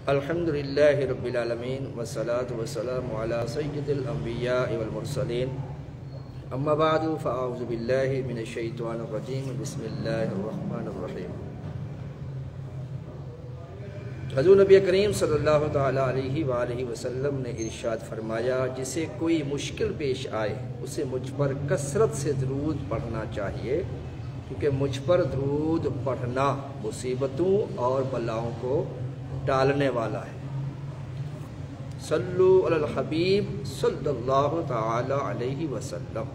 الحمدللہ رب العالمین والصلاة والسلام علی سید الانبیاء والمرسلین اما بعد فاعوذ باللہ من الشیطان الرجیم بسم اللہ الرحمن الرحیم۔ حضور نبی کریم صلی اللہ تعالیٰ علیہ وآلہ وسلم نے ارشاد فرمایا، جسے کوئی مشکل پیش آئے اسے مجھ پر کثرت سے درود پڑھنا چاہیے، کیونکہ مجھ پر درود پڑھنا مصیبتوں اور بلاؤں کو ٹالنے والا ہے۔ صلو علی الحبیب صلی اللہ تعالی علیہ وسلم،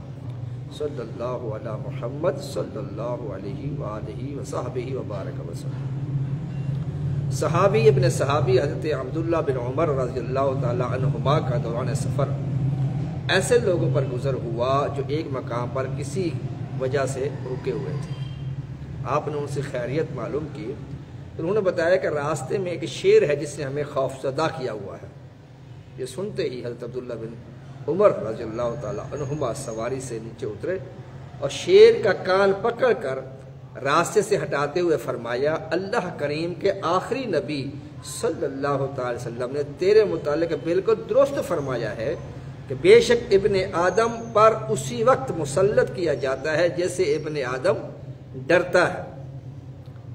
صلی اللہ علی محمد صلی اللہ علیہ وآلہ وصحبہ وبارک وسلم۔ صحابی ابن صحابی حضرت عبداللہ بن عمر رضی اللہ تعالی عنہما کا دوران سفر ایسے لوگوں پر گزر ہوا جو ایک مقام پر کسی وجہ سے رکے ہوئے تھے۔ آپ نے ان سے خیریت معلوم کی۔ انہوں نے بتایا کہ راستے میں ایک شیر ہے جس نے ہمیں خوف زدہ کیا ہوا ہے۔ یہ سنتے ہی حضرت عبداللہ بن عمر رضی اللہ تعالی عنہما سواری سے نیچے اترے اور شیر کا کان پکڑ کر راستے سے ہٹاتے ہوئے فرمایا، اللہ کریم کے آخری نبی صلی اللہ تعالی وسلم نے تیرے متعلق بالکل درست فرمایا ہے کہ بے شک ابن آدم پر اسی وقت مسلط کیا جاتا ہے جیسے ابن آدم ڈرتا ہے،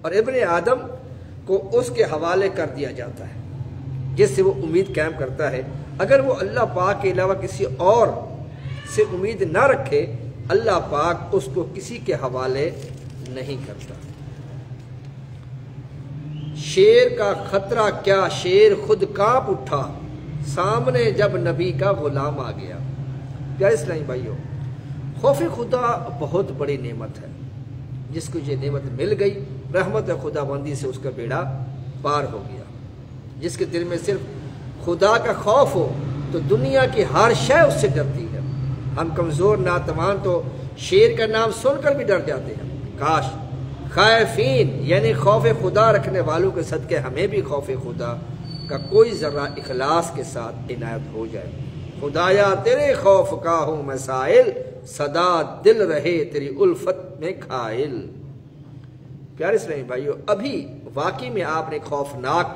اور ابن آدم کو اس کے حوالے کر دیا جاتا ہے جس سے وہ امید قائم کرتا ہے۔ اگر وہ اللہ پاک کے علاوہ کسی اور سے امید نہ رکھے، اللہ پاک اس کو کسی کے حوالے نہیں کرتا۔ شیر کا خطرہ کیا، شیر خود کانپ اٹھا سامنے جب نبی کا غلام آ گیا۔ پیارے اسلامی بھائیو، خوف خدا بہت بڑی نعمت ہے۔ جس کو یہ نعمت مل گئی، رحمت خدا بندی سے اس کا بیڑا پار ہو گیا۔ جس کے دل میں صرف خدا کا خوف ہو تو دنیا کی ہر شے اس سے ڈرتی ہے۔ ہم کمزور ناتوان تو شیر کا نام سن کر بھی ڈر جاتے ہیں۔ کاش خائفین یعنی خوف خدا رکھنے والوں کے صدقے ہمیں بھی خوف خدا کا کوئی ذرہ اخلاص کے ساتھ عنایت ہو جائے۔ خدایا تیرے خوف کا ہوں میں سائل، سدا دل رہے تیری الفت میں کھائل۔ پیارے اسلامی بھائیو، ابھی واقعی میں آپ نے خوفناک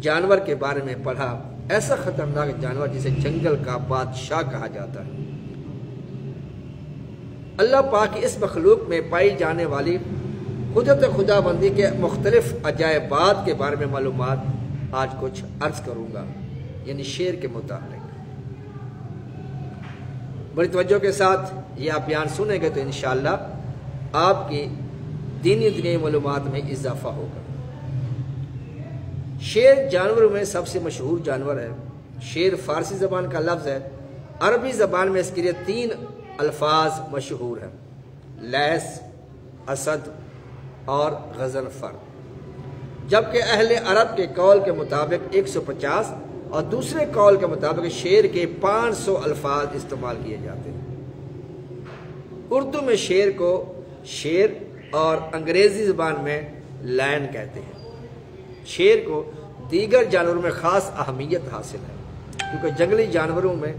جانور کے بارے میں پڑھا، ایسا خطرناک جانور جسے جنگل کا بادشاہ کہا جاتا ہے۔ اللہ پاک کی اس مخلوق میں پائی جانے والی قدرت خدا بندی کے مختلف عجائبات کے بارے میں معلومات آج کچھ عرض کروں گا، یعنی شیر کے متعلق۔ بڑی توجہ کے ساتھ یہ آپ بیان سنیں گے تو انشاءاللہ آپ کی دینی دنیائی معلومات میں اضافہ ہوگا۔ شیر جانوروں میں سب سے مشہور جانور ہے۔ شیر فارسی زبان کا لفظ ہے۔ عربی زبان میں اس کے لیے 3 الفاظ مشہور ہیں: لیس، اسد اور غضنفر، جبکہ اہل عرب کے قول کے مطابق 150 اور دوسرے قول کے مطابق شیر کے 500 الفاظ استعمال کیے جاتے ہیں۔ اردو میں شیر کو شیر اور انگریزی زبان میں لائن کہتے ہیں۔ شیر کو دیگر جانوروں میں خاص اہمیت حاصل ہے، کیونکہ جنگلی جانوروں میں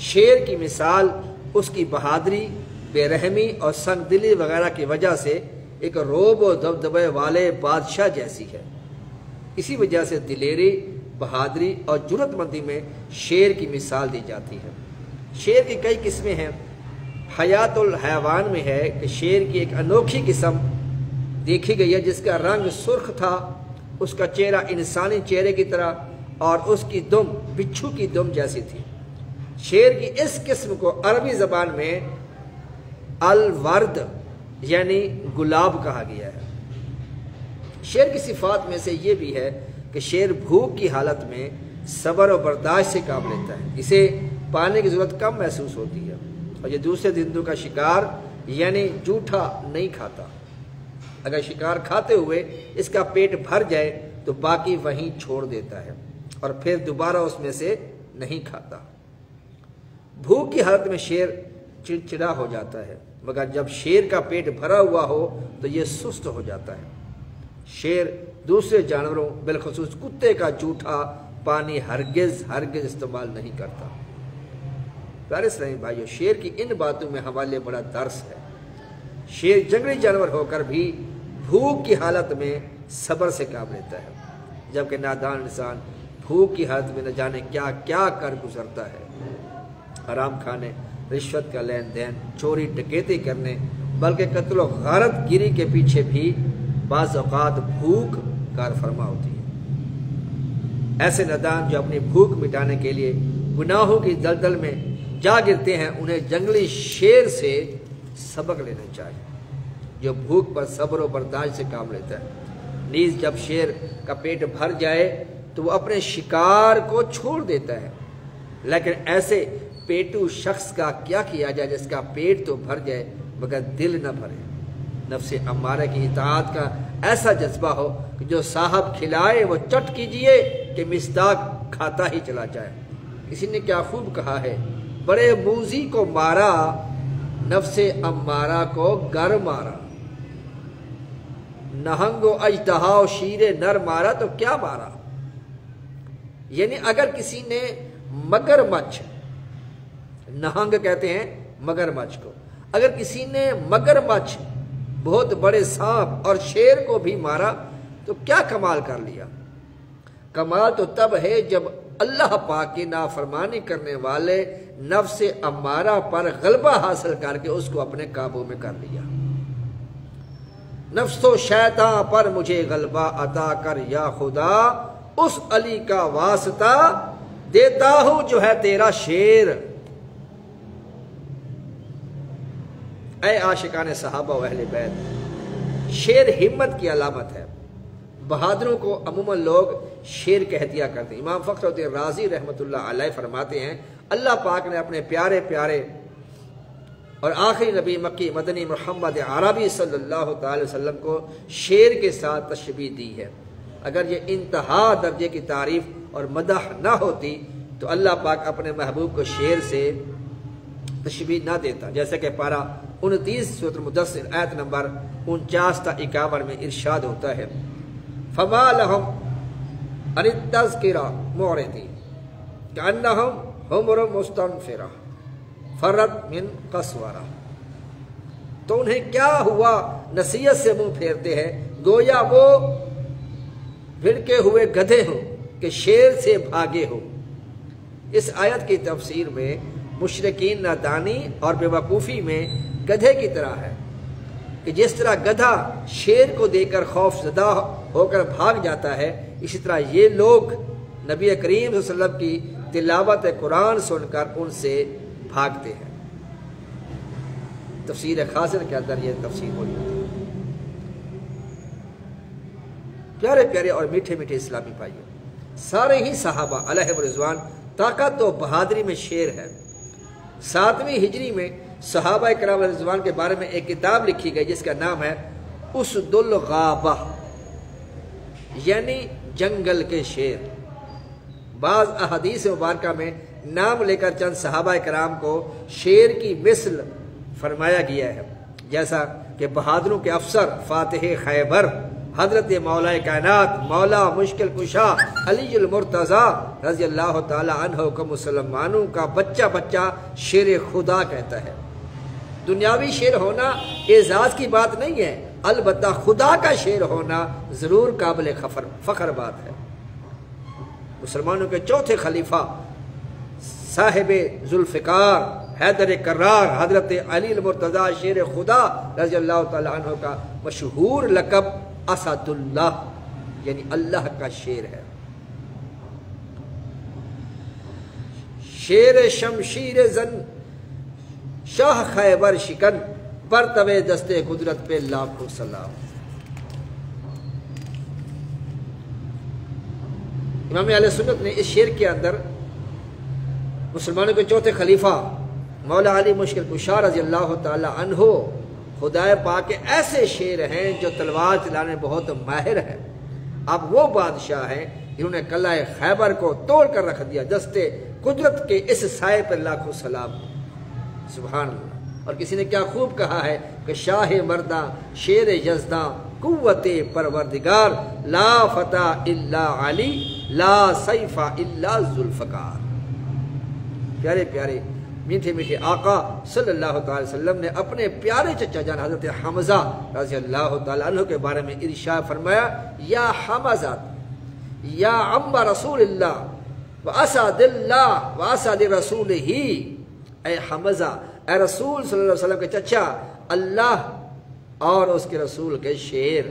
شیر کی مثال اس کی بہادری، بے رحمی اور سنگ دلی وغیرہ کی وجہ سے ایک رعب و دبدبے والے بادشاہ جیسی ہے۔ اسی وجہ سے دلیری، بہادری اور جرأت مندی میں شیر کی مثال دی جاتی ہے۔ شیر کی کئی قسمیں ہیں۔ حیات الحیوان میں ہے کہ شیر کی ایک انوکھی قسم دیکھی گئی ہے جس کا رنگ سرخ تھا، اس کا چہرہ انسانی چہرے کی طرح اور اس کی دم بچھو کی دم جیسی تھی۔ شیر کی اس قسم کو عربی زبان میں الورد یعنی گلاب کہا گیا ہے۔ شیر کی صفات میں سے یہ بھی ہے کہ شیر بھوک کی حالت میں صبر و برداشت سے کام لیتا ہے، اسے پانی کی ضرورت کم محسوس ہوتی ہے، اور یہ دوسرے درندوں کا شکار یعنی جھوٹا نہیں کھاتا۔ اگر شکار کھاتے ہوئے اس کا پیٹ بھر جائے تو باقی وہیں چھوڑ دیتا ہے اور پھر دوبارہ اس میں سے نہیں کھاتا۔ بھوک کی حالت میں شیر چڑچڑا ہو جاتا ہے، مگر جب شیر کا پیٹ بھرا ہوا ہو تو یہ سست ہو جاتا ہے۔ شیر دوسرے جانوروں بالخصوص کتے کا جھوٹا پانی ہرگز استعمال نہیں کرتا۔ پیارے اسلامی بھائیو، شیر کی ان باتوں میں ہمارے بڑا درس ہے۔ شیر جنگلی جانور ہو کر بھی بھوک کی حالت میں صبر سے کام لیتا ہے، جبکہ نادان انسان بھوک کی حالت میں نہ جانے کیا کیا کر گزرتا ہے، حرام کھانے، رشوت کا لین دین، چوری ڈکیتی کرنے، بلکہ قتل و غارت گیری کے پیچھے بھی بعض اوقات بھوک کار فرما ہوتی ہے۔ ایسے نادان جو اپنی بھوک مٹانے کے لیے گناہوں کی دلدل میں جا گرتے ہیں، انہیں جنگلی شیر سے سبق لینا چاہیے جو بھوک پر صبر و برداشت سے کام لیتا ہے۔ نیز جب شیر کا پیٹ بھر جائے تو وہ اپنے شکار کو چھوڑ دیتا ہے، لیکن ایسے پیٹو شخص کا کیا کیا جائے جس کا پیٹ تو بھر جائے مگر دل نہ بھرے۔ نفس امارہ کی اطاعت کا ایسا جذبہ ہو کہ جو صاحب کھلائے وہ چٹ کیجئے کہ مصداق کھاتا ہی چلا جائے۔ کسی نے کیا خوب کہا ہے، بڑے موذی کو مارا نفس امارہ کو گر مارا، نہنگ و اژدہا و شیر نر مارا تو کیا مارا۔ یعنی اگر کسی نے مگرمچھ، نہنگ کہتے ہیں مگرمچھ کو، اگر کسی نے مگرمچھ، بہت بڑے سانپ اور شیر کو بھی مارا تو کیا کمال کر لیا۔ کمال تو تب ہے جب اللہ پاک کی نافرمانی کرنے والے نفس امارہ پر غلبہ حاصل کر کے اس کو اپنے قابو میں کر لیا۔ نفس و شیطان پر مجھے غلبہ عطا کر یا خدا، اس علی کا واسطہ دیتا ہوں جو ہے تیرا شیر۔ اے عاشقان صحابہ و اہل بیت، شیر ہمت کی علامت ہے۔ بہادروں کو عموماً لوگ شیر کہہ دیا کرتے ہیں۔ امام فخر الدین رازی رحمۃ اللہ علیہ فرماتے ہیں، اللہ پاک نے اپنے پیارے پیارے اور آخری نبی مکی مدنی محمد عربی صلی اللہ تعالی وسلم کو شیر کے ساتھ تشبیہ دی ہے۔ اگر یہ انتہا درجے کی تعریف اور مدح نہ ہوتی تو اللہ پاک اپنے محبوب کو شیر سے تشبیہ نہ دیتا، جیسے کہ پارہ 29 سورۃ المدثر آیت نمبر 49 تا 51 میں ارشاد ہوتا ہے، فما لهم عن التذکرہ معرضین کأنہم حمر مستنفرہ فرت من قسورہ۔ تو انہیں کیا ہوا، نصیحت سے منہ پھیرتے ہیں گویا وہ بھڑکے ہوئے گدھے ہو کہ شیر سے بھاگے ہو۔ اس آیت کی تفسیر میں مشرکین نادانی اور بے وقوفی میں گدھے کی طرح ہے کہ جس طرح گدھا شیر کو دیکھ کر خوف زدہ ہو کر بھاگ جاتا ہے، اسی طرح یہ لوگ نبی کریم صلی اللہ علیہ وسلم کی تلاوت قرآن سن کر ان سے بھاگتے ہیں۔ تفسیر خاصر کے اندر یہ تفسیر موجود ہے۔ پیارے پیارے اور میٹھے میٹھے اسلامی بھائیوں، سارے ہی صحابہ علیہ رضوان طاقت و بہادری میں شیر ہے۔ 7ویں ہجری میں صحابہ کرام علیہ رضوان کے بارے میں ایک کتاب لکھی گئی جس کا نام ہے اسد الغابہ، یعنی جنگل کے شیر۔ بعض احادیث مبارکہ میں نام لے کر چند صحابہ کرام کو شیر کی مثل فرمایا گیا ہے، جیسا کہ بہادروں کے افسر فاتح خیبر حضرت مولا کائنات مولا مشکل کشا علی المرتضیٰ رضی اللہ تعالی عنہ کو مسلمانوں کا بچہ بچہ شیر خدا کہتا ہے۔ دنیاوی شیر ہونا اعزاز کی بات نہیں ہے، البتہ خدا کا شیر ہونا ضرور قابل فخر بات ہے۔ مسلمانوں کے چوتھے خلیفہ صاحب ذوالفقار حیدر کرار حضرت علی المرتضیٰ شیر خدا رضی اللہ تعالی عنہ کا مشہور لقب اسد اللہ، یعنی اللہ کا شیر ہے۔ شیر شمشیر زن شاہ خیبر شکن، برتوے دستے قدرت پہ لاکھوں سلام۔ امام اہل سنت نے اس شعر کے اندر مسلمانوں کے چوتھے خلیفہ مولا علی مشکل کشا رضی اللہ تعالی عنہ خدائے پاک کے ایسے شعر ہیں جو تلوار چلانے بہت ماہر ہیں۔ اب وہ بادشاہ ہیں جنہوں نے قلعہ خیبر کو توڑ کر رکھ دیا، دستے قدرت کے اس سائے پر لاکھوں سلام۔ سبحان اللہ۔ اور کسی نے کیا خوب کہا ہے کہ شاہ مرداں شیر یزداں قوت پروردگار، لا فتح الا علی لا سیف الا ذوالفقار۔ پیارے پیارے میٹھے میٹھے آقا صلی اللہ تعالی وسلم نے اپنے پیارے چچا جان حضرت حمزہ رضی اللہ تعالی عنہ کے بارے میں ارشاد فرمایا، یا حمزہ یا عم رسول اللہ و اسد اللہ و اسد رسول ہی، اے حمزہ، اے رسول صلی اللہ علیہ وسلم کے چچا، اللہ اور اس کے رسول کے شیر۔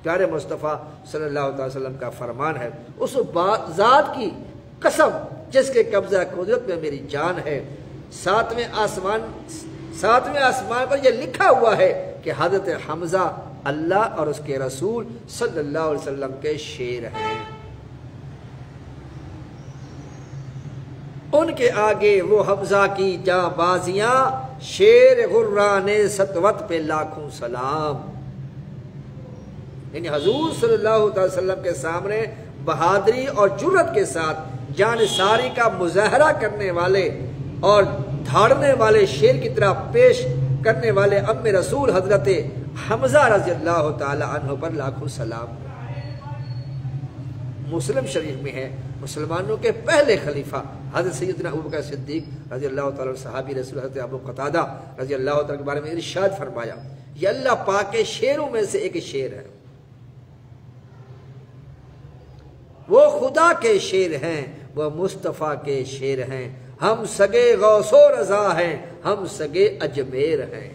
پیارے مصطفیٰ صلی اللہ علیہ وسلم کا فرمان ہے، اس ذات کی قسم جس کے قبضہ قدرت میں میری جان ہے، ساتویں آسمان پر یہ لکھا ہوا ہے کہ حضرت حمزہ اللہ اور اس کے رسول صلی اللہ علیہ وسلم کے شیر ہیں۔ ان کے آگے وہ حمزہ کی جاں بازیاں، شیر غران سطوت پہ لاکھوں سلام۔ یعنی حضور صلی اللہ علیہ وسلم کے سامنے بہادری اور جرت کے ساتھ جان ساری کا مظاہرہ کرنے والے اور دھاڑنے والے شیر کی طرح پیش کرنے والے ام رسول حضرت حمزہ رضی اللہ تعالی عنہ پر لاکھوں سلام۔ مسلم شریف میں ہے، مسلمانوں کے پہلے خلیفہ حضرت سیدنا ابوبکر صدیق رضی اللہ تعالیٰ صحابی رسول حضرت ابو قتادہ رضی اللہ تعالیٰ کے بارے میں ارشاد فرمایا، یہ اللہ پاک کے شیروں میں سے ایک شیر ہے، وہ خدا کے شیر ہیں، وہ مصطفیٰ کے شیر ہیں، ہم سگے غوث و رضا ہیں، ہم سگے اجمیر ہیں۔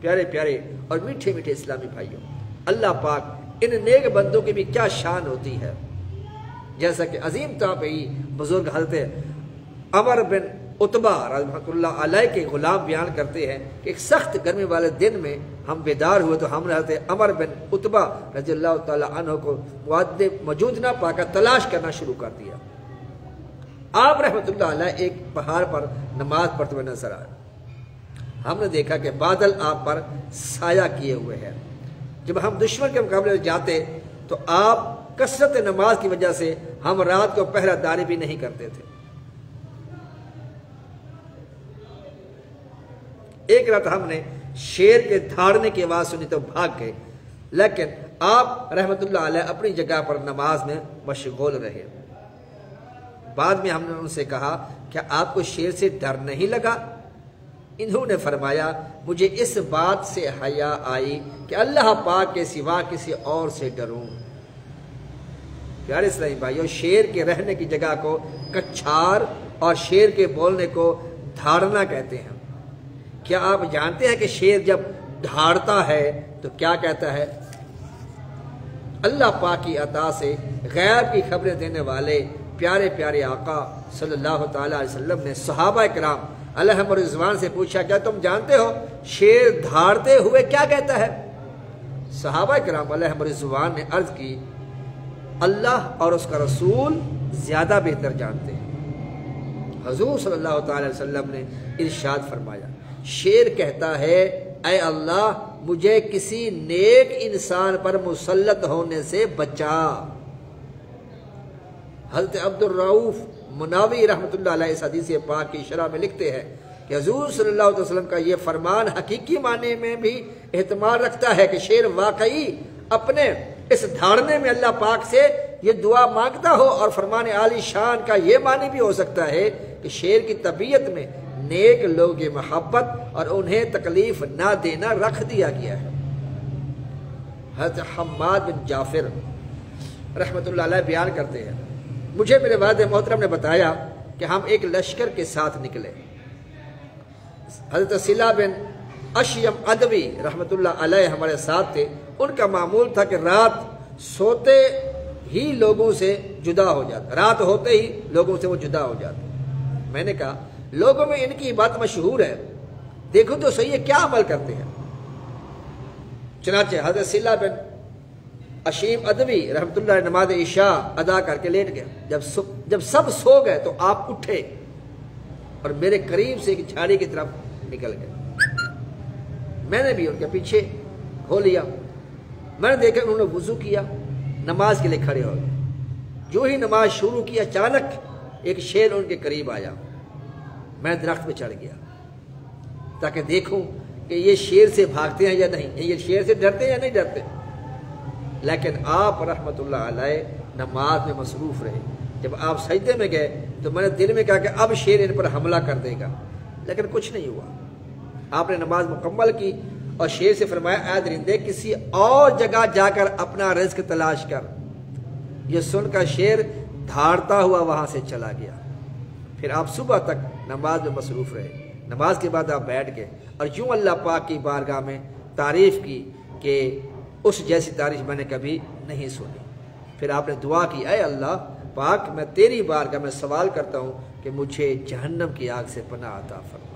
پیارے پیارے اور میٹھے میٹھے اسلامی بھائیوں، اللہ پاک ان نیک بندوں کی بھی کیا شان ہوتی ہے، جیسا کہ عظیم تابعی بزرگ حضرت عمر بن عتبہ رحمۃ اللہ علیہ کے غلام بیان کرتے ہیں کہ ایک سخت گرمی والے دن میں ہم بیدار ہوئے تو ہم نے حضرت عمر بن عتبہ رضی اللہ تعالی عنہ کو موجود نہ پا کر تلاش کرنا شروع کر دیا۔ آپ رحمۃ اللہ علیہ ایک پہاڑ پر نماز پڑھتے ہوئے نظر آئے۔ ہم نے دیکھا کہ بادل آپ پر سایہ کیے ہوئے ہیں۔ جب ہم دشمن کے مقابلے میں جاتے تو آپ کثرت نماز کی وجہ سے ہم رات کو پہرہ داری بھی نہیں کرتے تھے۔ ایک رات ہم نے شیر کے دھاڑنے کی آواز سنی تو بھاگ گئے، لیکن آپ رحمت اللہ علیہ اپنی جگہ پر نماز میں مشغول رہے۔ بعد میں ہم نے ان سے کہا کیا آپ کو شیر سے ڈر نہیں لگا؟ انہوں نے فرمایا مجھے اس بات سے حیا آئی کہ اللہ پاک کے سوا کسی اور سے ڈروں۔ پیارے اسلامی بھائیوں، شیر کے رہنے کی جگہ کو کچھار اور شیر کے بولنے کو دھاڑنا کہتے ہیں۔ کیا آپ جانتے ہیں کہ شیر جب دھاڑتا ہے تو کیا کہتا ہے؟ اللہ پاک کی عطا سے غیب کی خبریں دینے والے پیارے پیارے آقا صلی اللہ تعالی علیہ وسلم نے صحابہ کرام علیہم رضوان سے پوچھا کیا تم جانتے ہو شیر دھاڑتے ہوئے کیا کہتا ہے؟ صحابہ کرام علیہم رضوان نے عرض کی اللہ اور اس کا رسول زیادہ بہتر جانتے ہیں۔ حضور صلی اللہ تعالی علیہ وسلم نے ارشاد فرمایا شیر کہتا ہے اے اللہ مجھے کسی نیک انسان پر مسلط ہونے سے بچا۔ حضرت عبد الرؤف مناوی رحمۃ اللہ علیہ اس حدیث پاک کی شرح میں لکھتے ہیں کہ حضور صلی اللہ علیہ وسلم کا یہ فرمان حقیقی معنی میں بھی احتمال رکھتا ہے کہ شیر واقعی اپنے اس دھاڑنے میں اللہ پاک سے یہ دعا مانگتا ہو، اور فرمان عالی شان کا یہ معنی بھی ہو سکتا ہے کہ شیر کی طبیعت میں نیک لوگوں کی محبت اور انہیں تکلیف نہ دینا رکھ دیا گیا ہے۔ حضرت حماد بن جعفر رحمۃ اللہ علیہ بیان کرتے ہیں مجھے میرے والد محترم نے بتایا کہ ہم ایک لشکر کے ساتھ نکلے۔ حضرت صلہ بن اشیم ادوی رحمۃ اللہ علیہ ہمارے ساتھ تھے۔ ان کا معمول تھا کہ رات سوتے ہی لوگوں سے جدا ہو جاتا، رات ہوتے ہی لوگوں سے وہ جدا ہو جاتے۔ میں نے کہا لوگوں میں ان کی بات مشہور ہے، دیکھو تو صحیح ہے کیا عمل کرتے ہیں۔ چنانچہ حضرت صلہ بن اشیم ادوی رحمۃ اللہ علیہ نماز عشاء ادا کر کے لیٹ گیا۔ جب سب سو گئے تو آپ اٹھے اور میرے قریب سے ایک جھاڑی کی طرف نکل گئے۔ میں نے بھی ان کے پیچھے ہو لیا۔ میں نے دیکھا انہوں نے وضو کیا، نماز کے لیے کھڑے ہو گئے۔ جو ہی نماز شروع کی اچانک ایک شیر ان کے قریب آیا۔ میں درخت پہ چڑھ گیا تاکہ دیکھوں کہ یہ شیر سے بھاگتے ہیں یا نہیں، یہ شیر سے ڈرتے ہیں یا نہیں ڈرتے۔ لیکن آپ رحمت اللہ علیہ نماز میں مصروف رہے۔ جب آپ سجدے میں گئے تو میں نے دل میں کہا کہ اب شیر ان پر حملہ کر دے گا، لیکن کچھ نہیں ہوا۔ آپ نے نماز مکمل کی اور شیر سے فرمایا اے درندے کسی اور جگہ جا کر اپنا رزق تلاش کر۔ یہ سن کر شیر دھاڑتا ہوا وہاں سے چلا گیا۔ پھر آپ صبح تک نماز میں مصروف رہے۔ نماز کے بعد آپ بیٹھ گئے اور یوں اللہ پاک کی بارگاہ میں تعریف کی کہ اس جیسی تعریف میں نے کبھی نہیں سنی۔ پھر آپ نے دعا کی اے اللہ پاک میں تیری بارگاہ میں سوال کرتا ہوں کہ مجھے جہنم کی آگ سے پناہ عطا فرما۔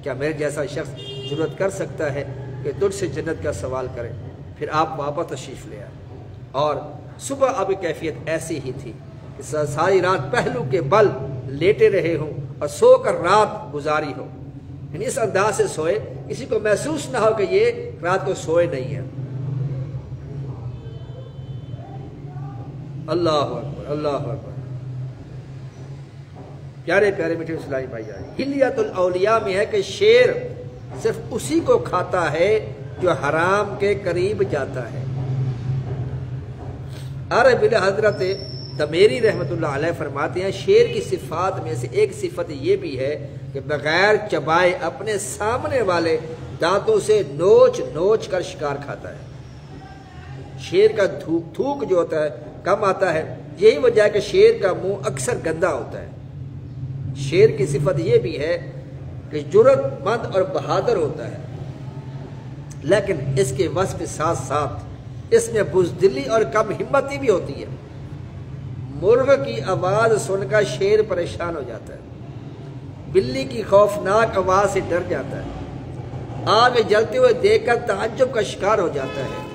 کیا میرے جیسا شخص جرأت کر سکتا ہے کہ تجھ سے جنت کا سوال کرے؟ پھر آپ واپس تشریف لے آئے اور صبح آپ کی کیفیت ایسی ہی تھی کہ ساری رات پہلو کے بل لیٹے رہے ہوں اور سو کر رات گزاری ہو، یعنی اس انداز سے سوئے کسی کو محسوس نہ ہو کہ یہ رات کو سوئے نہیں ہے۔ اللہ اکبر اللہ اکبر۔ پیارے پیارے میٹھے اسلامی بھائی جان، حلیت الاولیاء میں ہے کہ شیر صرف اسی کو کھاتا ہے جو حرام کے قریب جاتا ہے۔ عرب حضرت دمیری رحمۃ اللہ علیہ فرماتے ہیں شیر کی صفات میں سے ایک صفت یہ بھی ہے کہ بغیر چبائے اپنے سامنے والے دانتوں سے نوچ نوچ کر شکار کھاتا ہے۔ شیر کا تھوک جو ہوتا ہے کم آتا ہے، یہی وجہ ہے کہ شیر کا منہ اکثر گندا ہوتا ہے۔ شیر کی صفت یہ بھی ہے کہ جرأت مند اور بہادر ہوتا ہے، لیکن اس کے وصف کے ساتھ ساتھ اس میں بزدلی اور کم ہمتی بھی ہوتی ہے۔ مرغ کی آواز سن کر شیر پریشان ہو جاتا ہے، بلی کی خوفناک آواز سے ڈر جاتا ہے، آگ جلتے ہوئے دیکھ کر تعجب کا شکار ہو جاتا ہے۔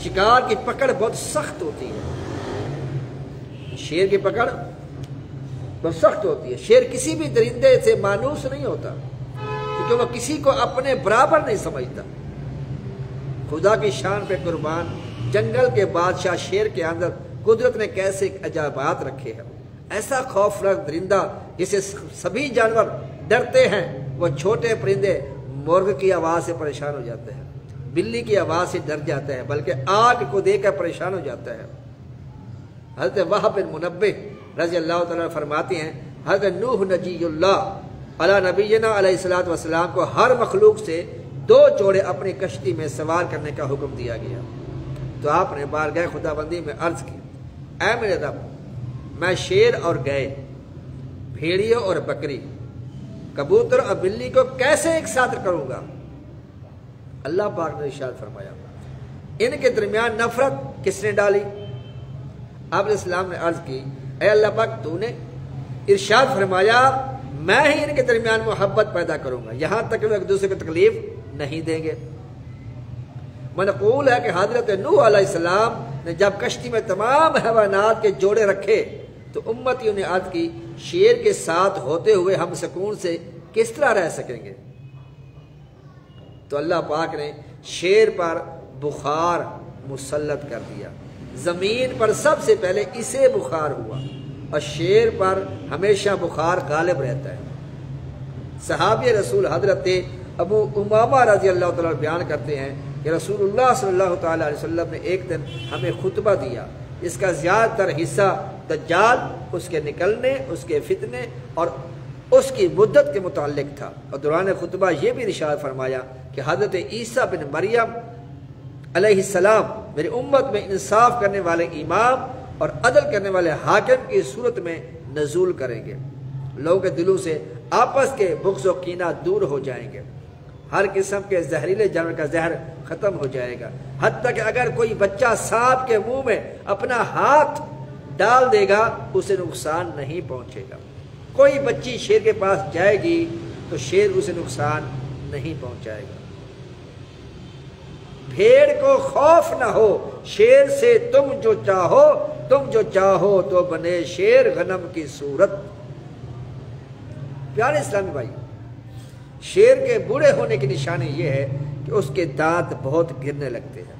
شکار کی پکڑ بہت سخت ہوتی ہے، شیر کی پکڑ بہت سخت ہوتی ہے۔ شیر کسی بھی درندے سے مانوس نہیں ہوتا کیونکہ وہ کسی کو اپنے برابر نہیں سمجھتا۔ خدا کی شان پہ قربان، جنگل کے بادشاہ شیر کے اندر قدرت نے کیسے عجائبات رکھے ہیں۔ ایسا خوفناک درندہ جسے سبھی جانور ڈرتے ہیں، وہ چھوٹے پرندے مرغ کی آواز سے پریشان ہو جاتے ہیں، بلی کی آواز سے ڈر جاتا ہے، بلکہ آگ کو دیکھ کر پریشان ہو جاتا ہے۔ حضرت وہب بن منبہ رضی اللہ تعالیٰ فرماتے ہیں حضرت نوح نجی اللہ علی نبینا علیہ الصلوۃ والسلام کو ہر مخلوق سے 2 جوڑے اپنی کشتی میں سوار کرنے کا حکم دیا گیا، تو آپ نے بارگاہ خداوندی میں عرض کی اے میرے رب میں شیر اور گائے، بھیڑیوں اور بکری، کبوتر اور بلی کو کیسے ایک ساتھ کروں گا؟ اللہ پاک نے ارشاد فرمایا ان کے درمیان نفرت کس نے ڈالی؟ آپ علیہ السلام نے عرض کی اے اللہ پاک تو نے ارشاد فرمایا میں ہی ان کے درمیان محبت پیدا کروں گا، یہاں تک وہ ایک دوسرے کو تکلیف نہیں دیں گے۔ منقول ہے کہ حضرت نوح علیہ السلام نے جب کشتی میں تمام حیوانات کے جوڑے رکھے تو امتیوں نے عرض کی شیر کے ساتھ ہوتے ہوئے ہم سکون سے کس طرح رہ سکیں گے؟ تو اللہ پاک نے شیر پر بخار مسلط کر دیا، زمین پر سب سے پہلے اسے بخار ہوا اور شیر پر ہمیشہ بخار غالب رہتا ہے۔ صحابی رسول حضرت ابو امامہ رضی اللہ تعالیٰ بیان کرتے ہیں کہ رسول اللہ صلی اللہ تعالیٰ علیہ وسلم نے ایک دن ہمیں خطبہ دیا، اس کا زیادہ تر حصہ دجال، اس کے نکلنے، اس کے فتنے اور اس کی مدت کے متعلق تھا، اور دوران خطبہ یہ بھی ارشاد فرمایا کہ حضرت عیسیٰ بن مریم علیہ السلام میری امت میں انصاف کرنے والے امام اور عدل کرنے والے حاکم کی صورت میں نزول کریں گے، لوگوں کے دلوں سے آپس کے بغض و کینہ دور ہو جائیں گے، ہر قسم کے زہریلے جانور کا زہر ختم ہو جائے گا، حتیٰ کہ اگر کوئی بچہ سانپ کے منہ میں اپنا ہاتھ ڈال دے گا اسے نقصان نہیں پہنچے گا، کوئی بچی شیر کے پاس جائے گی تو شیر اسے نقصان نہیں پہنچائے گا۔ بھیڑ کو خوف نہ ہو شیر سے، تم جو چاہو تو بنے شیر غنم کی صورت۔ پیارے اسلامی بھائی، شیر کے بوڑھے ہونے کی نشانی یہ ہے کہ اس کے دانت بہت گرنے لگتے ہیں۔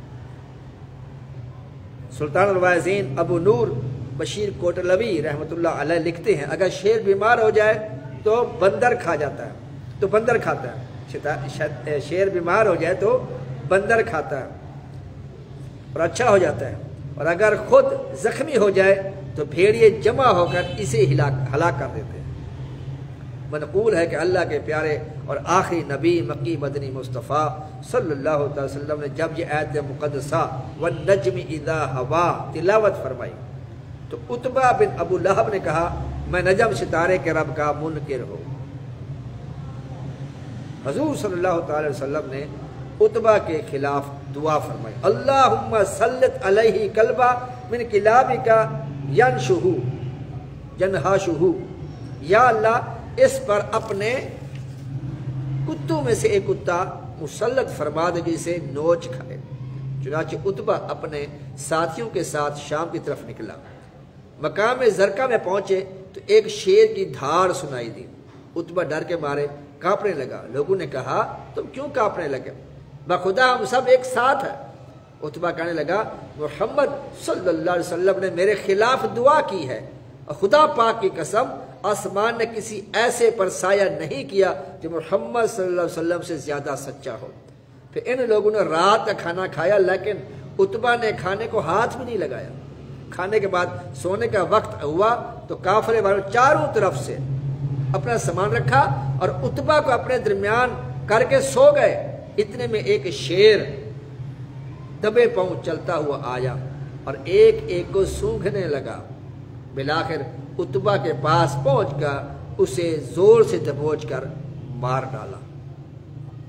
سلطان الواعظین ابو نور بشیر کوٹلوی رحمۃ اللہ علیہ لکھتے ہیں اگر شیر بیمار ہو جائے تو بندر کھا جاتا ہے، تو بندر کھاتا ہے، شیر بیمار ہو جائے تو بندر کھاتا ہے اور اچھا ہو جاتا ہے، اور اگر خود زخمی ہو جائے تو بھیڑیے جمع ہو کر اسے ہلاک کر دیتے ہیں۔ منقول ہے کہ اللہ کے پیارے اور آخری نبی مکی مدنی مصطفیٰ صلی اللہ علیہ وسلم نے جب یہ آیت مقدسہ والنجم اذا ہوا تلاوت فرمائی تو عتبہ بن ابو لہب نے کہا میں نجم ستارے کے رب کا منکر ہوں۔ حضور صلی اللہ تعالی وسلم نے عتبہ کے خلاف دعا فرمائی، اللہم سلط علیہ کلبہ من کلابک ینہاشہ، یا اللہ اس پر اپنے کتوں میں سے ایک کتا مسلط فرما دے جسے نوچ کھائے۔ چنانچہ عتبہ اپنے ساتھیوں کے ساتھ شام کی طرف نکلا، مقام زرقہ میں پہنچے تو ایک شیر کی دھاڑ سنائی دی۔ عتبہ ڈر کے مارے کانپنے لگا۔ لوگوں نے کہا تم کیوں کانپنے لگے؟ بخدا ہم سب ایک ساتھ ہیں۔ عتبہ کہنے لگا محمد صلی اللہ علیہ وسلم نے میرے خلاف دعا کی ہے، اور خدا پاک کی قسم آسمان نے کسی ایسے پر سایہ نہیں کیا جو محمد صلی اللہ علیہ وسلم سے زیادہ سچا ہو۔ پھر ان لوگوں نے رات کا کھانا کھایا، لیکن عتبہ نے کھانے کو ہاتھ بھی نہیں لگایا۔ کھانے کے بعد سونے کا وقت ہوا تو کافرے والوں چاروں طرف سے اپنا سامان رکھا اور عتبہ کو اپنے درمیان کر کے سو گئے۔ اتنے میں ایک شیر دبے پاؤں چلتا ہوا آیا اور ایک ایک کو سونگھنے لگا۔ بالآخر عتبہ کے پاس پہنچ کر اسے زور سے دبوچ کر مار ڈالا۔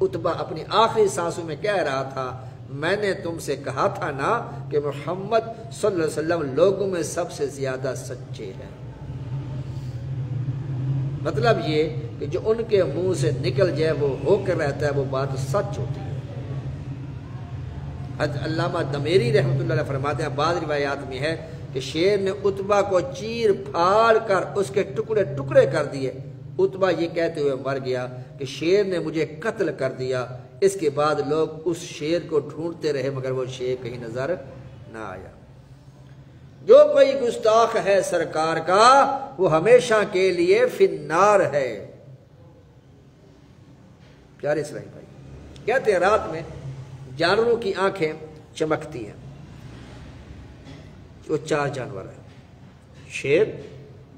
عتبہ اپنی آخری سانسوں میں کہہ رہا تھا میں نے تم سے کہا تھا نا کہ محمد صلی اللہ علیہ وسلم لوگوں میں سب سے زیادہ سچے ہیں۔ مطلب یہ کہ جو ان کے منہ سے نکل جائے وہ ہو کر رہتا ہے، وہ بات سچ ہوتی ہے۔ علامہ دمیری رحمۃ اللہ علیہ فرماتے ہیں بعض روایات میں ہے کہ شیر نے عتبہ کو چیر پھاڑ کر اس کے ٹکڑے ٹکڑے کر دیے۔ عتبہ یہ کہتے ہوئے مر گیا کہ شیر نے مجھے قتل کر دیا۔ اس کے بعد لوگ اس شیر کو ڈھونڈتے رہے مگر وہ شیر کہیں نظر نہ آیا۔ جو کوئی گستاخ ہے سرکار کا وہ ہمیشہ کے لیے فی النار ہے۔ پیارے اسلامی بھائی کہتے ہیں رات میں جانوروں کی آنکھیں چمکتی ہیں۔ وہ چار جانور ہیں، شیر،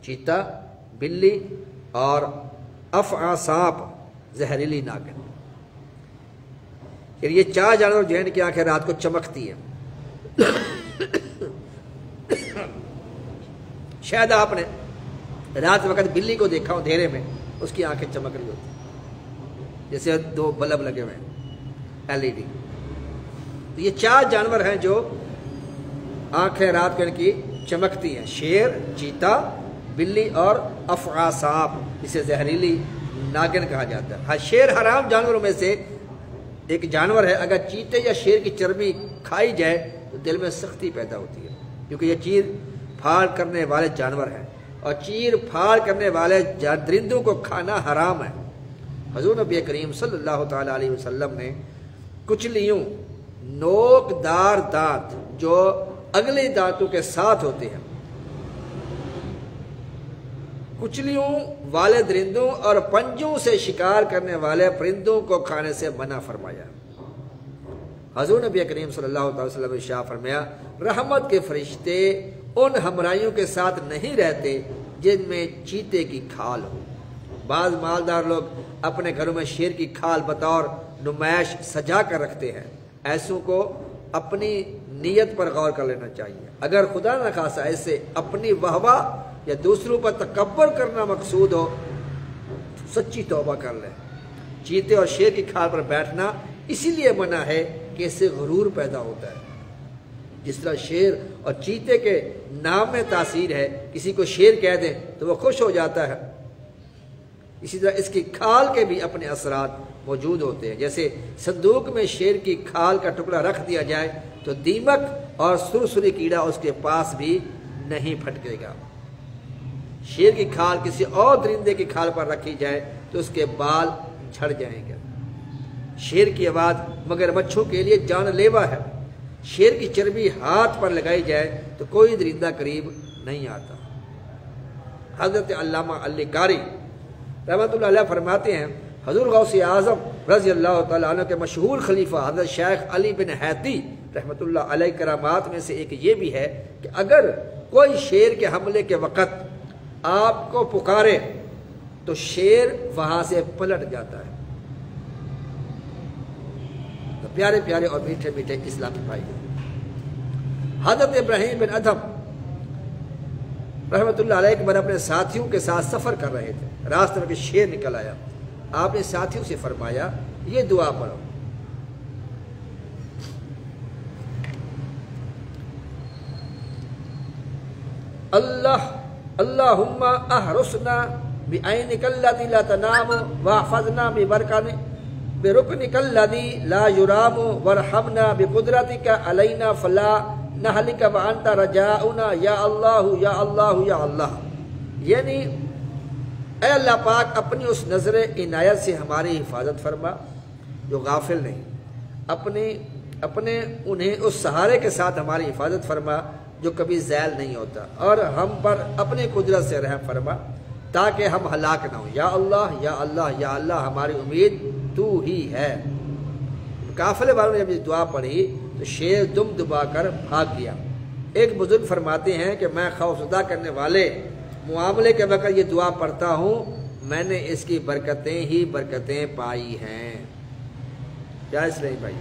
چیتا، بلی اور افعی سانپ زہریلی ناگن۔ یہ چار جانور جو ہیں ان کی آنکھیں رات کو چمکتی ہیں۔ شاید آپ نے رات وقت بلی کو دیکھا ہو اندھیرے میں، اس کی آنکھیں چمک رہی ہوتی جیسے دو بلب لگے ہوئے ہیں LED۔ تو یہ چار جانور ہیں جو آنکھیں رات کو ان کی چمکتی ہیں، شیر، چیتا، بلی اور افعی سانپ، اسے زہریلی ناگن کہا جاتا ہے۔ ہاں شیر حرام جانوروں میں سے ایک جانور ہے، اگر چیتے یا شیر کی چربی کھائی جائے تو دل میں سختی پیدا ہوتی ہے، کیونکہ یہ چیر پھاڑ کرنے والے جانور ہیں اور چیر پھاڑ کرنے والے درندوں کو کھانا حرام ہے۔ حضور نبی کریم صلی اللہ تعالی علیہ وسلم نے کچلیوں، نوک دار دانت جو اگلے دانتوں کے ساتھ ہوتے ہیں، کچلیوں والے درندوں اور پنجوں سے شکار کرنے والے پرندوں کو کھانے سے منع فرمایا۔ حضور نبی کریم صلی اللہ علیہ وسلم نے ارشاد فرمایا رحمت کے فرشتے ان ہمراہیوں کے ساتھ نہیں رہتے جن میں چیتے کی کھال ہو۔ بعض مالدار لوگ اپنے گھروں میں شیر کی کھال بطور نمائش سجا کر رکھتے ہیں، ایسوں کو اپنی نیت پر غور کر لینا چاہیے۔ اگر خدا نہ خواستہ ایسے اپنی واہ یا دوسروں پر تکبر کرنا مقصود ہو تو سچی توبہ کر لیں۔ چیتے اور شیر کی کھال پر بیٹھنا اسی لیے منع ہے کہ اس سے غرور پیدا ہوتا ہے۔ جس طرح شیر اور چیتے کے نام میں تاثیر ہے، کسی کو شیر کہہ دیں تو وہ خوش ہو جاتا ہے، اسی طرح اس کی کھال کے بھی اپنے اثرات موجود ہوتے ہیں۔ جیسے صندوق میں شیر کی کھال کا ٹکڑا رکھ دیا جائے تو دیمک اور سرسری کیڑا اس کے پاس بھی نہیں پھٹکے گا۔ شیر کی کھال کسی اور درندے کی کھال پر رکھی جائے تو اس کے بال جھڑ جائیں گے۔ شیر کی آواز مگر مچھوں کے لیے جان لیوا ہے۔ شیر کی چربی ہاتھ پر لگائی جائے تو کوئی درندہ قریب نہیں آتا۔ حضرت علامہ علی قاری رحمۃ اللہ علیہ فرماتے ہیں حضور غوث اعظم رضی اللہ تعالیٰ عنہ کے مشہور خلیفہ حضرت شیخ علی بن حیتی رحمۃ اللہ علیہ کرامات میں سے ایک یہ بھی ہے کہ اگر کوئی شیر کے حملے کے وقت آپ کو پکارے تو شیر وہاں سے پلٹ جاتا ہے، پیارے پیارے اور میٹھے میٹھے اسلامی بھائی، حضرت ابراہیم بن ادھم رحمۃ اللہ علیہ ایک بار اپنے ساتھیوں کے ساتھ سفر کر رہے تھے، راستے میں شیر نکل آیا، آپ نے ساتھیوں سے فرمایا یہ دعا پڑھو، اللہم احرسنا بعینک الذی لا تنام واحفظنا برکنک الذی لا یرام وارحمنا بقدرتک علینا فلا نہلک وانت رجاؤنا یا اللہ یا اللہ یا اللہ، یعنی اے اللہ پاک اپنی اس نظر عنایت سے ہماری حفاظت فرما جو غافل نہیں، اپنے انہیں اس سہارے کے ساتھ ہماری حفاظت فرما جو کبھی زائل نہیں ہوتا، اور ہم پر اپنی قدرت سے رحم فرما تاکہ ہم ہلاک نہ ہوں، یا اللہ یا اللہ یا اللہ ہماری امید تو ہی ہے۔ قافلے والوں نے جب یہ دعا پڑھی تو شیر دم دبا کر بھاگ گیا۔ ایک بزرگ فرماتے ہیں کہ میں خوفزدہ کرنے والے معاملے کے وقت یہ دعا پڑھتا ہوں، میں نے اس کی برکتیں ہی برکتیں پائی ہیں۔ کیا اس لیے بھائی،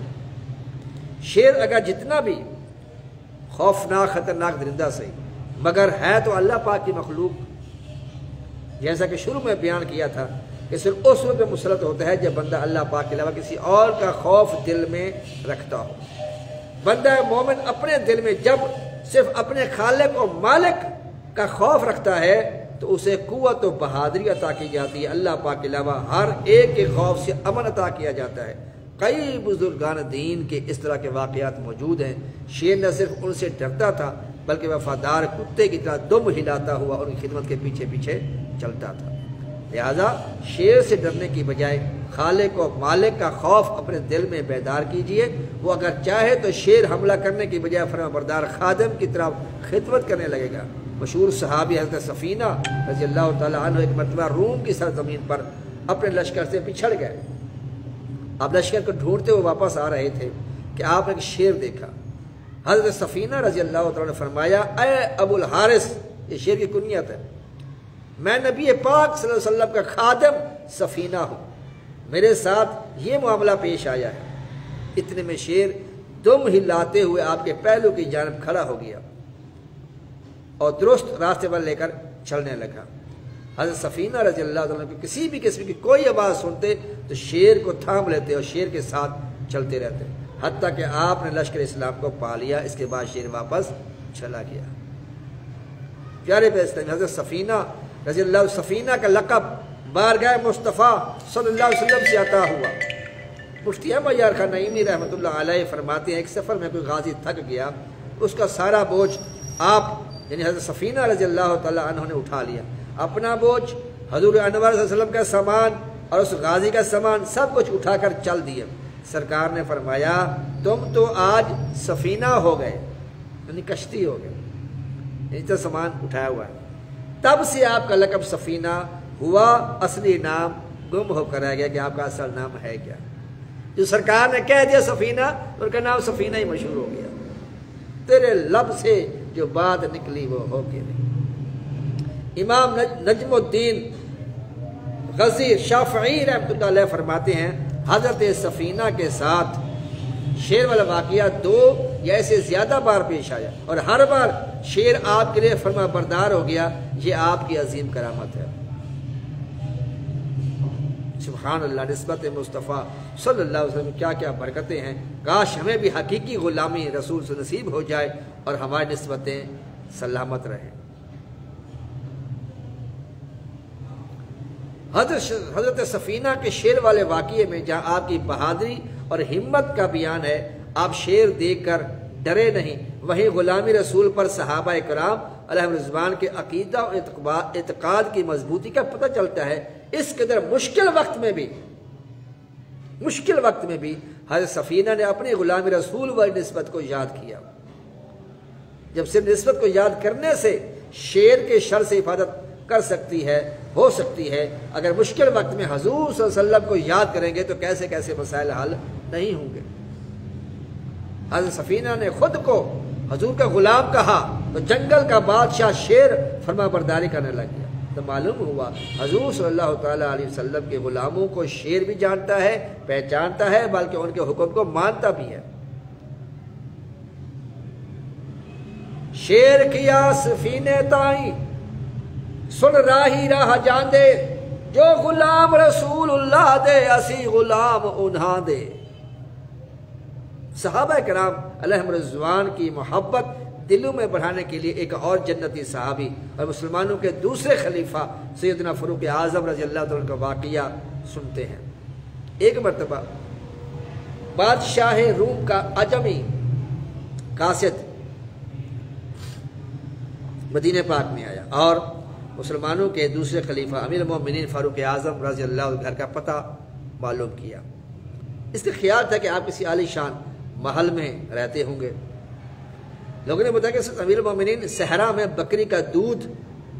شیر اگر جتنا بھی خوفناک خطرناک درندہ صحیح، مگر ہے تو اللہ پاک کی مخلوق، جیسا کہ شروع میں بیان کیا تھا کہ صرف اس وقت مسلط ہوتا ہے جب بندہ اللہ پاک کے علاوہ کسی اور کا خوف دل میں رکھتا ہو۔ بندہ مومن اپنے دل میں جب صرف اپنے خالق و مالک کا خوف رکھتا ہے تو اسے قوت و بہادری عطا کی جاتی ہے، اللہ پاک کے علاوہ ہر ایک کے خوف سے امن عطا کیا جاتا ہے۔ کئی بزرگان دین کے اس طرح کے واقعات موجود ہیں، شیر نہ صرف ان سے ڈرتا تھا بلکہ وفادار کتے کی طرح دم ہلاتا ہوا ان کی خدمت کے پیچھے پیچھے چلتا تھا۔ لہذا شیر سے ڈرنے کی بجائے خالق و مالک کا خوف اپنے دل میں بیدار کیجئے، وہ اگر چاہے تو شیر حملہ کرنے کی بجائے فرمانبردار خادم کی طرح خدمت کرنے لگے گا۔ مشہور صحابی حضرت سفینہ رضی اللہ تعالیٰ عنہ ایک مرتبہ روم کی سرزمین پر اپنے لشکر سے پچھڑ گئے، اب لشکر کو ڈھونڈتے ہوئے واپس آ رہے تھے کہ آپ نے ایک شیر دیکھا۔ حضرت سفینہ رضی اللہ تعالیٰ نے فرمایا اے ابو الحارث، یہ شیر کی کنیت ہے، میں نبی پاک صلی اللہ علیہ وسلم کا خادم سفینہ ہوں، میرے ساتھ یہ معاملہ پیش آیا ہے۔ اتنے میں شیر دم ہلاتے ہوئے آپ کے پہلو کی جانب کھڑا ہو گیا اور درست راستے پر لے کر چلنے لگا۔ حضرت سفینہ رضی اللہ عنہ کو کسی بھی قسم کی کوئی آواز سنتے تو شیر کو تھام لیتے اور شیر کے ساتھ چلتے رہتے، حتیٰ کہ آپ نے لشکر اسلام کو پا لیا۔ اس کے بعد شیر واپس چلا گیا۔ پیارے اسلام، حضرت سفینہ رضی اللہ، سفینہ کا لقب بارگاہ مصطفیٰ صلی اللہ علیہ وسلم سے عطا ہوا۔ مفتی احمد یار خان نعیمی رحمۃ اللہ علیہ فرماتے ہیں ایک سفر میں کوئی غازی تھک گیا، اس کا سارا بوجھ آپ یعنی حضرت سفینہ رضی اللہ تعالیٰ عنہ نے اٹھا لیا، اپنا بوجھ، حضور انور صلی اللہ علیہ وسلم کا سامان اور اس غازی کا سامان سب کچھ اٹھا کر چل دیا۔ سرکار نے فرمایا تم تو آج سفینہ ہو گئے، یعنی کشتی ہو گئے، اتنا سامان اٹھایا ہوا ہے۔ تب سے آپ کا لقب سفینہ ہوا، اصلی نام گم ہو کر رہ گیا کہ آپ کا اصل نام ہے کیا۔ جو سرکار نے کہہ دیا سفینہ، ان کا نام سفینہ ہی مشہور ہو گیا۔ تیرے لب سے جو بات نکلی وہ ہو کے نہیں۔ امام نجم الدین غزی شافعی رحمۃ اللہ علیہ فرماتے ہیں حضرت سفینہ کے ساتھ شیر والا واقعہ 2 یا ایسے زیادہ بار پیش آیا اور ہر بار شیر آپ کے لیے فرما بردار ہو گیا۔ یہ آپ کی عظیم کرامت ہے۔ سبحان اللہ، نسبت مصطفیٰ صلی اللہ علیہ وسلم کیا کیا برکتیں ہیں۔ کاش ہمیں بھی حقیقی غلامی رسول سے نصیب ہو جائے اور ہماری نسبتیں سلامت رہیں۔ حضرت سفینہ کے شیر والے واقعے میں جہاں آپ کی بہادری اور ہمت کا بیان ہے، آپ شیر دیکھ کر ڈرے نہیں، وہیں غلامی رسول پر صحابہ کرام علیہ رضوان کے عقیدہ اور اعتقاد کی مضبوطی کا پتہ چلتا ہے۔ اس قدر مشکل وقت میں بھی حضرت سفینہ نے اپنے غلامی رسول والی نسبت کو یاد کیا۔ جب صرف نسبت کو یاد کرنے سے شیر کے شر سے حفاظت ہو سکتی ہے، اگر مشکل وقت میں حضور صلی اللہ علیہ وسلم کو یاد کریں گے تو کیسے کیسے مسائل حل نہیں ہوں گے۔ حضرت سفینہ نے خود کو حضور کا غلام کہا تو جنگل کا بادشاہ شیر فرما برداری کرنے لگ گیا۔ تو معلوم ہوا حضور صلی اللہ تعالیٰ علیہ وسلم کے غلاموں کو شیر بھی جانتا ہے، پہچانتا ہے، بلکہ ان کے حکم کو مانتا بھی ہے۔ شیر کیا سفینے تائیں سن راہی راہ جان دے، جو غلام رسول اللہ دے اسی غلام انہاں دے۔ صحابہ کرام علیہم رضوان کی محبت دلوں میں بڑھانے کے لیے ایک اور جنتی صحابی اور مسلمانوں کے دوسرے خلیفہ سیدنا فاروق اعظم رضی اللہ عنہ کا واقعہ سنتے ہیں۔ ایک مرتبہ بادشاہ روم کا عجمی قاصد مدینہ پاک میں آیا اور مسلمانوں کے دوسرے خلیفہ امیر المومنین فاروق اعظم رضی اللہ عنہ گھر کا پتہ معلوم کیا۔ اس کا خیال تھا کہ آپ کسی عالی شان محل میں رہتے ہوں گے۔ لوگوں نے بتایا کہ امیر المومنین صحرا میں بکری کا دودھ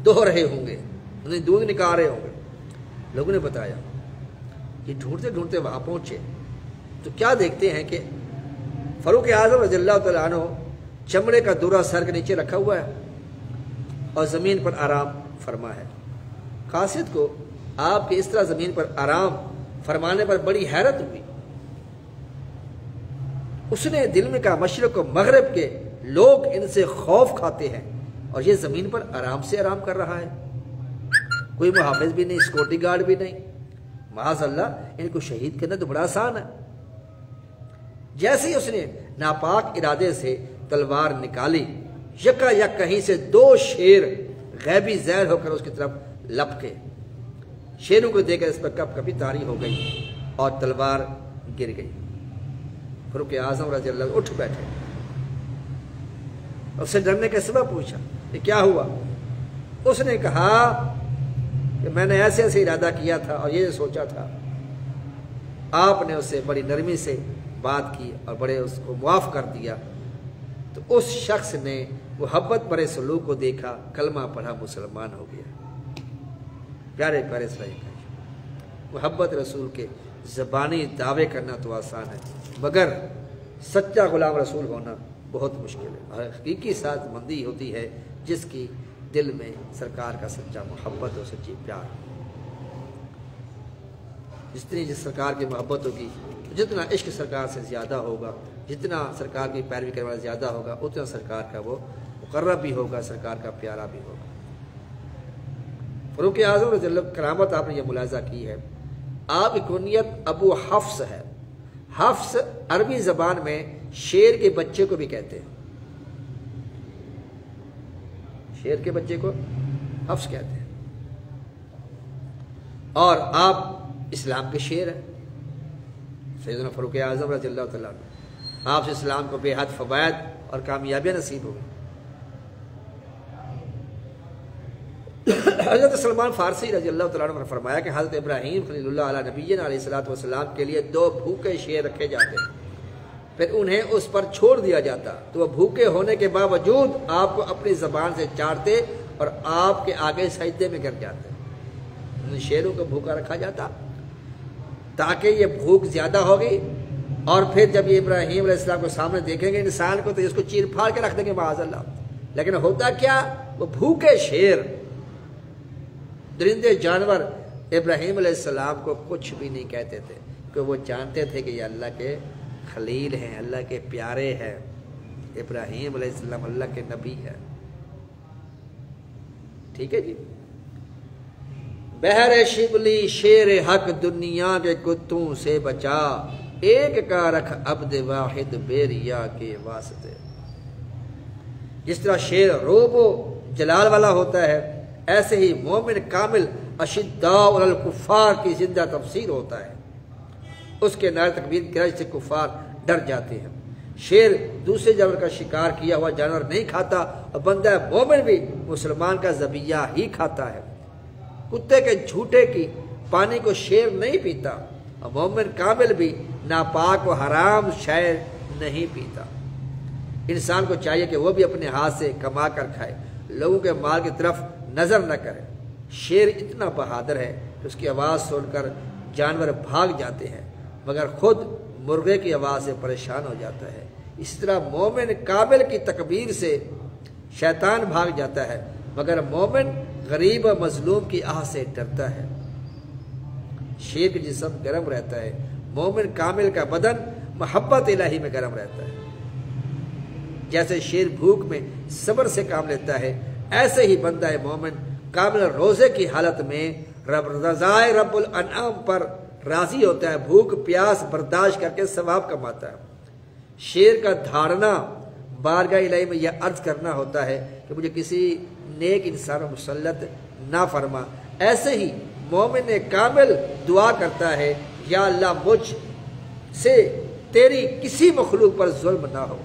دوہ رہے ہوں گے، انہیں دودھ نکال رہے ہوں گے۔ لوگوں نے بتایا، یہ ڈھونڈتے ڈھونڈتے وہاں پہنچے تو کیا دیکھتے ہیں کہ فاروق اعظم رضی اللہ تعالیٰ عنہ چمڑے کا دورہ سر کے نیچے رکھا ہوا ہے اور زمین پر آرام فرما ہے۔ قاصد کو آپ کے اس طرح زمین پر آرام فرمانے پر بڑی حیرت ہوئی۔ اس نے دل میں کہا مشرق و مغرب کے لوگ ان سے خوف کھاتے ہیں اور یہ زمین پر آرام سے آرام کر رہا ہے، کوئی محافظ بھی نہیں، سیکورٹی گارڈ بھی نہیں، معاذ اللہ ان کو شہید کرنا تو بڑا آسان ہے۔ جیسے ہی اس نے ناپاک ارادے سے تلوار نکالی، یکا یک کہیں سے دو شیر غیبی زہر ہو کر اس کی طرف لپکے۔ شیروں کو دیکھ کر اس پر کپ کپی طاری ہو گئی اور تلوار گر گئی۔ فاروق اعظم رضی اللہ عنہ اٹھ بیٹھے، اس سے ڈرنے کا سبب پوچھا کہ کیا ہوا؟ اس نے کہا کہ میں نے ایسے ایسے ارادہ کیا تھا اور یہ سوچا تھا۔ آپ نے اس سے بڑی نرمی سے بات کی اور بڑے اس کو معاف کر دیا تو اس شخص نے محبت برے سلوک کو دیکھا، کلمہ پڑھا، مسلمان ہو گیا۔ پیارے پیارے اسلامی بھائی، محبت رسول کے زبانی دعوے کرنا تو آسان ہے مگر سچا غلام رسول ہونا بہت مشکل ہے، اور حقیقی ساتھ مندی ہوتی ہے جس کی دل میں سرکار کا سچا محبت اور سچی پیار۔ جتنی جس سرکار کی محبت ہوگی، جتنا عشق سرکار سے زیادہ ہوگا، جتنا سرکار کی پیروی کرنے والا زیادہ ہوگا، اتنا سرکار کا وہ مقرب بھی ہوگا، سرکار کا پیارا بھی ہوگا۔ فاروق اعظم رضی اللہ عنہ کرامت آپ نے یہ ملاحظہ کی ہے، آپ کی کنیت ابو حفص ہے۔ حفص عربی زبان میں شیر کے بچے کو بھی کہتے ہیں، شیر کے بچے کو حفص کہتے ہیں، اور آپ اسلام کے شیر ہیں۔ سیدنا فاروق اعظم رضی اللہ تعالیٰ عنہ، آپ سے اسلام کو بے حد فوائد اور کامیابیاں نصیب ہوئی۔ حضرت سلمان فارسی رضی اللہ تعالیٰ عنہ نے فرمایا کہ حضرت ابراہیم خلیل اللہ علیہ نبینا علیہ السلام کے لیے 2 بھوکے شیر رکھے جاتے، پھر انہیں اس پر چھوڑ دیا جاتا تو وہ بھوکے ہونے کے باوجود آپ کو اپنی زبان سے چاٹتے اور آپ کے آگے سجدے میں گر جاتے۔ ان شیروں کو بھوکا رکھا جاتا تاکہ یہ بھوک زیادہ ہوگی، اور پھر جب یہ ابراہیم علیہ السلام کو سامنے دیکھیں گے انسان کو تو اس کو چیر پھاڑ کے رکھ دیں گے معاذ اللہ۔ لیکن ہوتا کیا، وہ بھوکے شیر، درندے جانور ابراہیم علیہ السلام کو کچھ بھی نہیں کہتے تھے، کہ وہ جانتے تھے کہ یہ اللہ کے خلیل ہیں، اللہ کے پیارے ہیں، ابراہیم علیہ السلام اللہ کے نبی ہے۔ ٹھیک ہے جی۔ بہر شبلی شیر حق دنیا کے کتوں سے بچا، ایک کا رکھ عبد واحد بیریا کے واسطے۔ جس طرح شیر روب و جلال والا ہوتا ہے، ایسے ہی مومن کامل اشداء علی الکفار کی زندہ تفسیر ہوتا ہے، اس کے نعرہ تکبیر کی گرج سے کفار ڈر جاتے ہیں۔ شیر دوسرے جانور کا شکار کیا ہوا جانور نہیں کھاتا، اور بندہ مومن بھی مسلمان کا ذبیحہ ہی کھاتا ہے۔ کتے کے جھوٹے کی پانی کو شیر نہیں پیتا، اور مومن کامل بھی ناپاک و حرام شے نہیں پیتا۔ انسان کو چاہیے کہ وہ بھی اپنے ہاتھ سے کما کر کھائے، لوگوں کے مال کی طرف نظر نہ کرے۔ شیر اتنا بہادر ہے کہ اس کی آواز سن کر جانور بھاگ جاتے ہیں، مگر خود مرغے کی آواز سے پریشان ہو جاتا ہے۔ اسی طرح مومن کامل کی تکبیر سے شیطان بھاگ جاتا ہے، مگر مومن غریب و مظلوم کی آہ سے ڈرتا ہے۔ شیر کا جسم گرم رہتا ہے، مومن کامل کا بدن محبت الہی میں گرم رہتا ہے۔ جیسے شیر بھوک میں صبر سے کام لیتا ہے، ایسے ہی بندہ مومن کامل روزے کی حالت میں رضائے رب الانعام پر راضی ہوتا ہے، بھوک پیاس برداشت کر کے ثواب کماتا ہے۔ شیر کا دھارنا بارگاہ الہی میں یہ عرض کرنا ہوتا ہے کہ مجھے کسی نیک انسان مسلط نہ فرما۔ ایسے ہی مومن کامل دعا کرتا ہے، یا اللہ مجھ سے تیری کسی مخلوق پر ظلم نہ ہو۔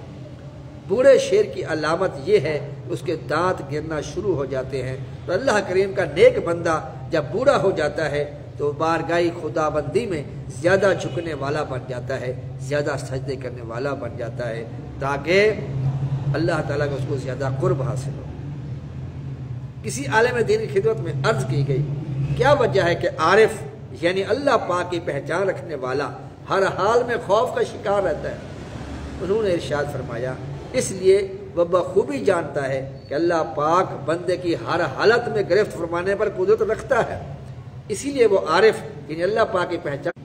بوڑھے شیر کی علامت یہ ہے کہ اس کے دانت گرنا شروع ہو جاتے ہیں، تو اللہ کریم کا نیک بندہ جب بوڑھا ہو جاتا ہے تو بارگاہ خدا بندی میں زیادہ جھکنے والا بن جاتا ہے، زیادہ سجدے کرنے والا بن جاتا ہے، تاکہ اللہ تعالیٰ کو اس کو زیادہ قرب حاصل ہو۔ کسی عالم دین کی خدمت میں عرض کی گئی، کیا وجہ ہے کہ عارف یعنی اللہ پاک کی پہچان رکھنے والا ہر حال میں خوف کا شکار رہتا ہے؟ انہوں نے ارشاد فرمایا، اس لیے وہ بخوبی جانتا ہے کہ اللہ پاک بندے کی ہر حالت میں گرفت فرمانے پر قدرت رکھتا ہے، اسی لیے وہ عارف یعنی اللہ پاک کی پہچان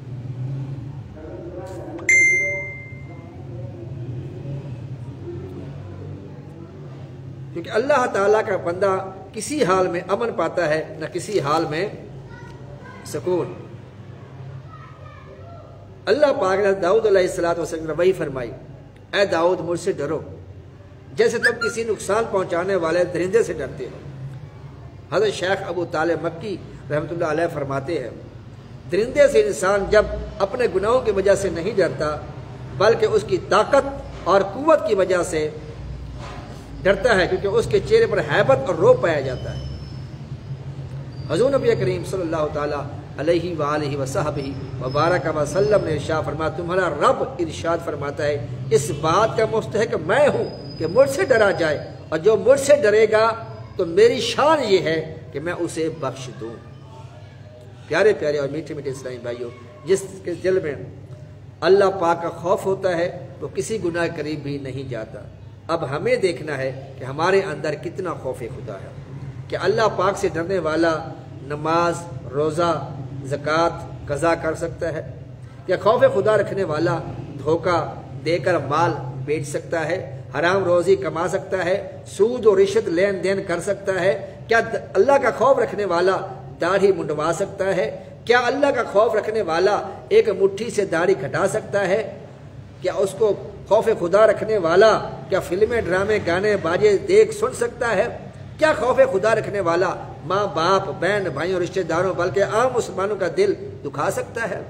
کیونکہ اللہ تعالیٰ کا بندہ کسی حال میں امن پاتا ہے نہ کسی حال میں سکون۔ اللہ پاک نے داؤد علیہ السلام نے وہی فرمائی، اے داؤد مجھ سے ڈرو جیسے تم کسی نقصان پہنچانے والے درندے سے ڈرتے ہو۔ حضرت شیخ ابو طالب مکی رحمۃ اللہ علیہ فرماتے ہیں، درندے سے انسان جب اپنے گناہوں کی وجہ سے نہیں ڈرتا بلکہ اس کی طاقت اور قوت کی وجہ سے ڈرتا ہے، کیونکہ اس کے چہرے پر ہیبت اور رعب پایا جاتا ہے۔ حضور نبی کریم صلی اللہ تعالیٰ علیہ وآلہ وصحبہ وبارک وسلم نے ارشاد فرمایا، تمہارا رب ارشاد فرماتا ہے اس بات کا مستحق میں ہوں کہ مجھ سے ڈرا جائے، اور جو مجھ سے ڈرے گا تو میری شان یہ ہے کہ میں اسے بخش دوں۔ پیارے پیارے اور میٹھے میٹھے اسلامی بھائیوں، جس کے دل میں اللہ پاک کا خوف ہوتا ہے وہ کسی گناہ قریب بھی نہیں جاتا۔ اب ہمیں دیکھنا ہے کہ ہمارے اندر کتنا خوف خدا ہے، کہ اللہ پاک سے ڈرنے والا نماز روزہ زکوٰۃ قضا کر سکتا ہے، یا خوف خدا رکھنے والا دھوکہ دے کر مال بیچ سکتا ہے، حرام روزی کما سکتا ہے، سود و رشوت لین دین کر سکتا ہے؟ کیا اللہ کا خوف رکھنے والا داڑھی منڈوا سکتا ہے؟ کیا اللہ کا خوف رکھنے والا ایک مٹھی سے داڑھی گھٹا سکتا ہے؟ کیا اس کو خوف خدا رکھنے والا کیا فلمیں ڈرامے گانے باجے دیکھ سن سکتا ہے؟ کیا خوف خدا رکھنے والا ماں باپ بہن بھائیوں رشتہ داروں بلکہ عام مسلمانوں کا دل دکھا سکتا ہے؟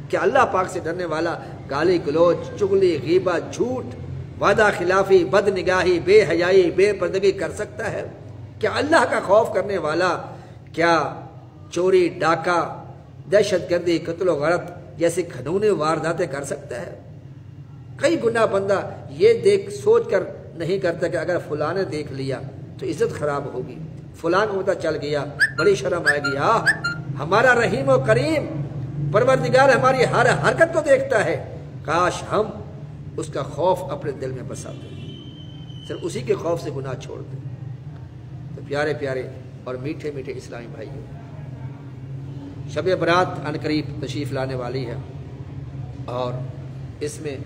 کیا اللہ پاک سے ڈرنے والا گالی گلوچ چغلی غیبت جھوٹ وعدہ خلافی بد نگاہی بے حیائی بے پردگی کر سکتا ہے؟ کیا اللہ کا خوف کرنے والا کیا چوری ڈاکہ دہشت گردی قتل و غارت جیسی گھنونے وارداتیں کر سکتا ہے؟ کئی گناہ بندہ یہ دیکھ سوچ کر نہیں کرتا کہ اگر فلاں نے دیکھ لیا تو عزت خراب ہوگی، فلاں کو پتہ چل گیا بڑی شرم آئے گی۔ ہمارا رحیم و کریم پروردگار ہماری ہر حرکت کو دیکھتا ہے، کاش ہم اس کا خوف اپنے دل میں بساتے، صرف اسی کے خوف سے گناہ چھوڑ دیں۔ تو پیارے پیارے اور میٹھے میٹھے اسلامی بھائیوں، شب برات عنقریب تشریف لانے والی ہے، اور اس میں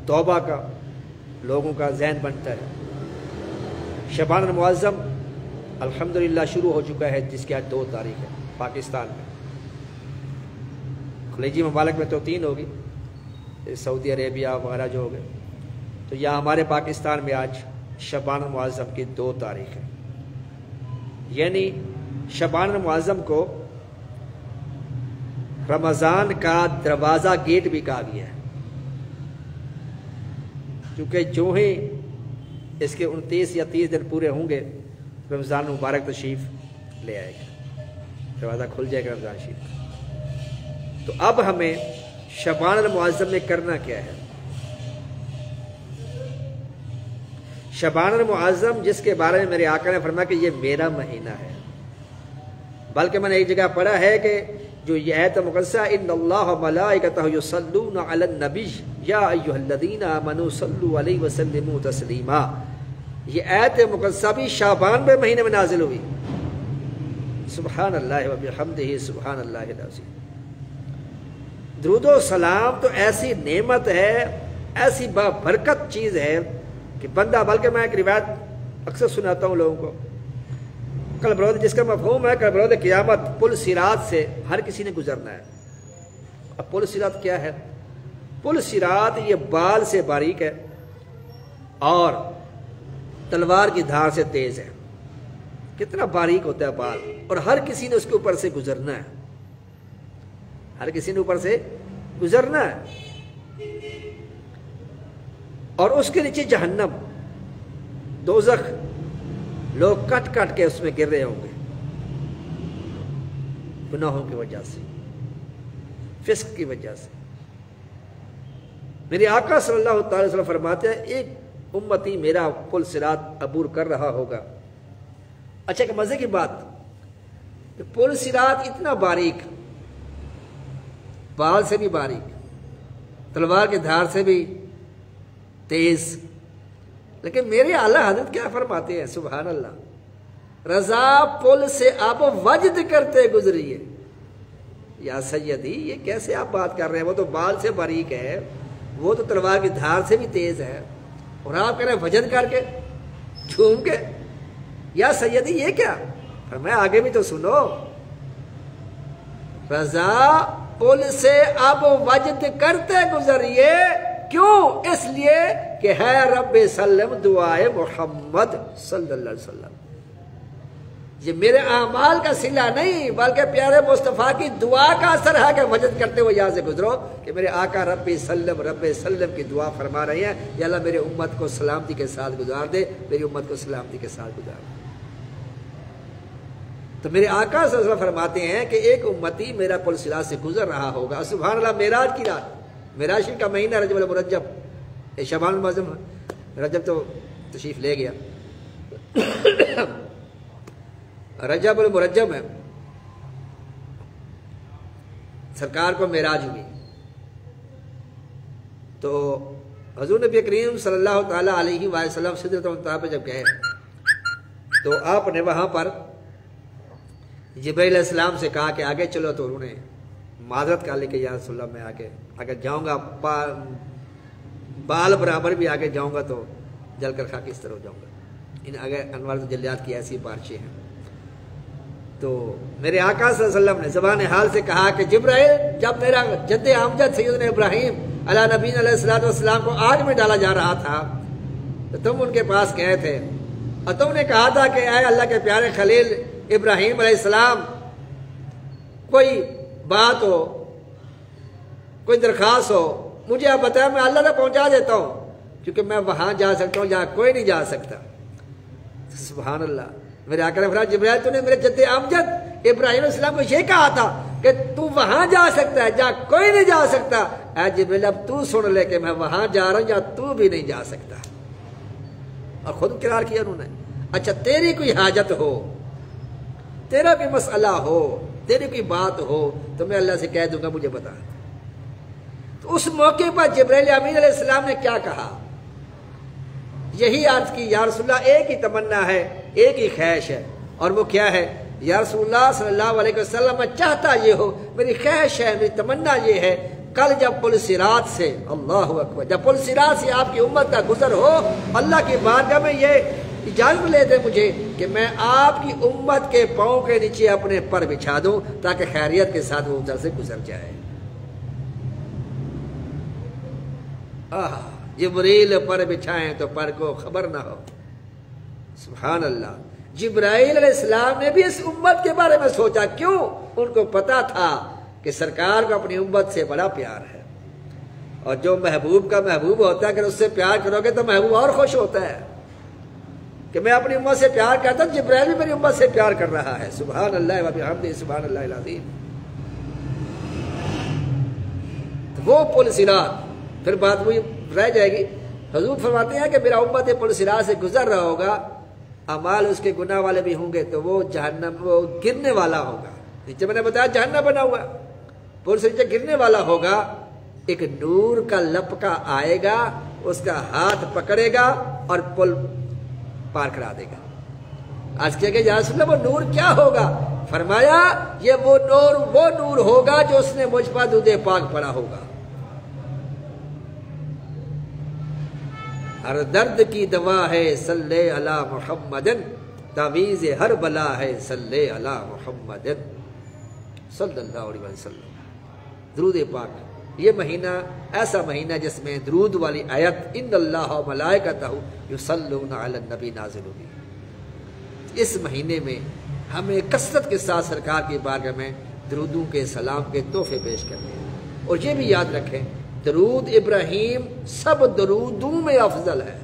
توبہ کا لوگوں کا ذہن بنتا ہے۔ شعبان المعظم الحمدللہ شروع ہو چکا ہے، جس کی آج 2 تاریخ ہے پاکستان میں۔ خلیجی ممالک میں تو 3 ہوگی، سعودی عربیہ وغیرہ جو ہو گئے، تو یہاں ہمارے پاکستان میں آج شعبان المعظم کی 2 تاریخ ہے، یعنی شعبان المعظم کو رمضان کا دروازہ گیٹ بھی کہا گیا ہے، کیونکہ جو ہی اس کے 29 یا 30 دن پورے ہوں گے رمضان مبارک تشریف لے آئے گا، دروازہ کھل جائے گا رمضان شریف۔ تو اب ہمیں شعبان المعظم میں کرنا کیا ہے؟ شعبان المعظم جس کے بارے میں میرے آقا نے فرمایا کہ یہ میرا مہینہ ہے، بلکہ میں نے ایک جگہ پڑھا ہے کہ جو یہ آیت مقدسہ ان اللہ ملائکتہ یصلون علی النبی یا ایھا الذین آمنوا صلوا علیہ وسلموا تسلیما، یہ آیت مقدسہ بھی شعبان میں مہینے میں نازل ہوئی. سبحان اللہ و بحمدہ سبحان اللہ العظیم. درود و سلام تو ایسی نعمت ہے، ایسی بابرکت چیز ہے کہ بندہ، بلکہ میں ایک روایت اکثر سناتا ہوں لوگوں کو، کل بروز جس کا مفہوم ہے کل بروز قیامت پل صراط سے ہر کسی نے گزرنا ہے. اب پل صراط کیا ہے؟ پل صراط یہ بال سے باریک ہے اور تلوار کی دھار سے تیز ہے. کتنا باریک ہوتا ہے بال، اور ہر کسی نے اس کے اوپر سے گزرنا ہے. ہر کسی نے اوپر سے گزرنا ہے. اور اس کے نیچے جہنم، دوزخ، لوگ کٹ کٹ کے اس میں گر رہے ہوں گے گناہوں کی وجہ سے، فسق کی وجہ سے. میرے آقا صلی اللہ تعالی وسلم فرماتے ہیں ایک امتی میرا پل صراط عبور کر رہا ہوگا. اچھا کہ مزے کی بات، کہ پل صراط اتنا باریک، بال سے بھی باریک، تلوار کی دھار سے بھی تیز، لیکن میرے اعلیٰ حضرت کیا فرماتے ہیں؟ سبحان اللہ، رضا پل سے آپ وجد کرتے گزریے. یا سیدی، یہ کیسے آپ بات کر رہے ہیں؟ وہ تو بال سے باریک ہے، وہ تو تلوار کی دھار سے بھی تیز ہے، اور آپ کہہ رہے ہیں وجد کر کے، جھوم کے. یا سیدی یہ کیا؟ فرمایا آگے بھی تو سنو، رضا پل سے اب وجد کرتے گزریے. کیوں؟ اس لیے کہ ہے رب سلم دعائے محمد صلی اللہ علیہ وسلم. یہ میرے اعمال کا صلہ نہیں بلکہ پیارے مصطفیٰ کی دعا کا اثر ہے کہ وجد کرتے ہوئے یہاں سے گزرو کہ میرے آقا رب سلم کی دعا فرما رہے ہیں، یا اللہ میرے امت کو سلامتی کے ساتھ گزار دے، میری امت کو سلامتی کے ساتھ گزار دے. تو میرے آقا صلی اللہ علیہ وسلم فرماتے ہیں کہ ایک امتی میرا پل صراط سے گزر رہا ہوگا. سبحان اللہ، معراج کی رات، معراج کا مہینہ رجب المرجب، شعبان المعظم، رجب تو تشریف لے گیا، رجب المرجب ہے، سرکار کو معراج ہوئی. تو حضور نبی کریم صلی اللہ تعالیٰ علیہ وآلہ وسلم سدرۃ المنتہا پہ جب گئے تو آپ نے وہاں پر جبرائیل علیہ السلام سے کہا کہ آگے چلو. تو انہوں نے معذرت کر لی کہ یا رسول اللہ میں آگے جاؤں گا، بال برابر بھی آگے جاؤں گا تو جل کر خاک اس طرح ہو جاؤں گا. ان آگے انوار تجلیات کی ایسی بارشیں ہیں. تو میرے آقا صلی اللہ علیہ وسلم نے زبان حال سے کہا کہ جبرائیل، جب میرا جد امجد سیدنا ابراہیم علیہ نبی علیہ الصلوۃ والسلام کو آگ میں ڈالا جا رہا تھا تو تم ان کے پاس گئے تھے اور تم نے کہا تھا کہ اے اللہ کے پیارے خلیل ابراہیم علیہ السلام، کوئی بات ہو، کوئی درخواست ہو، مجھے آپ بتائیں، میں اللہ تک پہنچا دیتا ہوں، کیونکہ میں وہاں جا سکتا ہوں جہاں کوئی نہیں جا سکتا. سبحان اللہ. میرے آقا نے فرمایا جبرائیل تو نے میرے جد امجد ابراہیم علیہ السلام کو یہ کہا تھا کہ تو وہاں جا سکتا ہے جہاں کوئی نہیں جا سکتا. اے جبرائیل اب تو سن لے کہ میں وہاں جا رہا ہوں جہاں تو بھی نہیں جا سکتا. اور خود قرار کیا انہوں نے. اچھا تیری کوئی حاجت ہو، تیرا کوئی مسئلہ ہو، تیری کوئی بات ہو تو میں اللہ سے کہہ دوں گا مجھے بتا. تو اس موقع پر جبرائیل امین علیہ السلام نے کیا کہا؟ یہی عرض کی یا رسول اللہ ایک ہی تمنا ہے، ایک ہی خواہش ہے، اور وہ کیا ہے؟ یا رسول اللہ صلی اللہ علیہ وسلم میں چاہتا یہ ہو، میری خواہش ہے، میری تمنا یہ ہے، کل جب پل صراط سے، اللہ اکبر، جب پل صراط سے آپ کی امت کا گزر ہو، اللہ کی بارگاہ میں یہ اجازت لے دے مجھے کہ میں آپ کی امت کے پاؤں کے نیچے اپنے پر بچھا دوں تاکہ خیریت کے ساتھ وہ ادھر سے گزر جائے. جبریل پر بچھائیں تو پر کو خبر نہ ہو. سبحان اللہ. جبرائیل علیہ السلام نے بھی اس امت کے بارے میں سوچا. کیوں؟ ان کو پتا تھا کہ سرکار کو اپنی امت سے بڑا پیار ہے، اور جو محبوب کا محبوب ہوتا ہے اگر اس سے پیار کرو گے تو محبوب اور خوش ہوتا ہے کہ میں اپنی امت سے پیار کرتا ہوں، جبرائیل بھی میری امت سے پیار کر رہا ہے. سبحان اللہ و بحمدہ سبحان اللہ العظیم. وہ پل صراط، پھر بات وہی رہ جائے گی. حضور فرماتے ہیں کہ میرا امت پل صراط سے گزر رہا ہوگا، اعمال اس کے گناہ والے بھی ہوں گے تو وہ جہنم، وہ گرنے والا ہوگا. نیچے میں نے بتایا جہنم بنا ہوا، پل سے نیچے گرنے والا ہوگا. ایک نور کا لپکا آئے گا، اس کا ہاتھ پکڑے گا اور پل پار کرا دے گا۔ آج کیا کہ یا رسول اللہ وہ نور کیا ہوگا؟ فرمایا یہ وہ نور ہوگا جو اس نے مجھ پر درود پاک پڑھا ہوگا۔ ہر درد کی دوا ہے صلی علی محمد، تعویذ ہر بلا ہے صلی علی محمد صلی اللہ علیہ وسلم۔ درود پاک یہ مہینہ ایسا مہینہ جس میں درود والی آیت ان اللہ و ملائکتہ یصلون علی النبی نازل ہوگی۔ اس مہینے میں ہمیں کثرت کے ساتھ سرکار کی بارگاہ میں درودوں کے سلام کے تحفے پیش کرنے ہیں، اور یہ بھی یاد رکھیں درود ابراہیم سب درودوں میں افضل ہے۔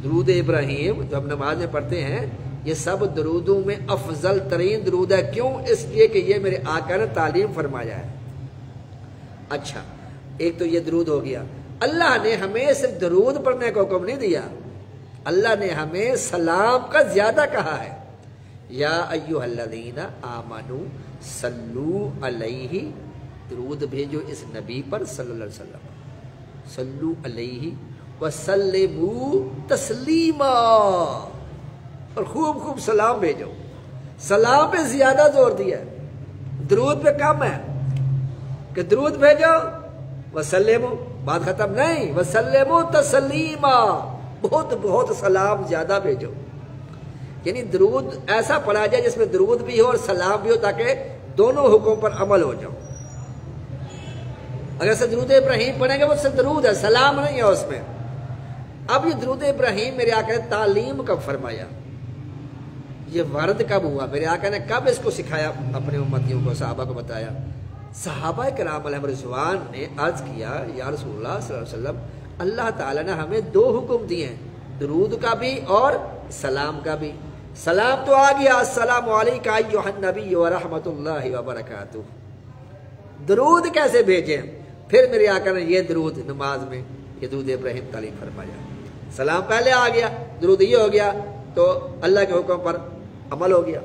درود ابراہیم جو ہم نماز میں پڑھتے ہیں یہ سب درودوں میں افضل ترین درود ہے۔ کیوں؟ اس لیے کہ یہ میرے آقا نے تعلیم فرمایا ہے۔ اچھا، ایک تو یہ درود ہو گیا۔ اللہ نے ہمیں صرف درود پڑھنے کا حکم نہیں دیا، اللہ نے ہمیں سلام کا زیادہ کہا ہے۔ یا ایھا الذین آمنوا صلو علیہ، درود بھیجو اس نبی پر صلی اللہ علیہ وسلم، صلو علیہ وسلموا تسلیما، اور خوب خوب سلام بھیجو۔ سلام پہ زیادہ زور دیا ہے، درود پہ کم ہے کہ درود بھیجو وسلموا بات ختم نہیں، وسلموا تسلیما، بہت بہت سلام زیادہ بھیجو۔ یعنی درود ایسا پڑھا جائے جس میں درود بھی ہو اور سلام بھی ہو، تاکہ دونوں حکم پر عمل ہو جاؤ۔ اگر سے درود ابراہیم پڑھیں گے وہ سے درود ہے، سلام نہیں ہے اس میں۔ اب یہ درود ابراہیم میرے آقا نے تعلیم کب فرمایا، یہ ورد کب ہوا، میرے آقا نے کب اس کو سکھایا اپنے امتیوں کو، صحابہ کو بتایا؟ صحابہ کرام علیہم رضوان نے عرض کیا یا رسول اللہ صلی اللہ علیہ وسلم اللہ تعالیٰ نے ہمیں دو حکم دیے ہیں، درود کا بھی اور سلام کا بھی۔ سلام تو آ گیا، السلام علیکم ایھا النبی ورحمۃ اللہ وبرکاتہ۔ درود کیسے بھیجیں؟ پھر میرے آقا نے یہ درود نماز میں یہ درود ابراہیم تعلیم فرمایا۔ سلام پہلے آ گیا، درود یہ ہو گیا، تو اللہ کے حکم پر عمل ہو گیا۔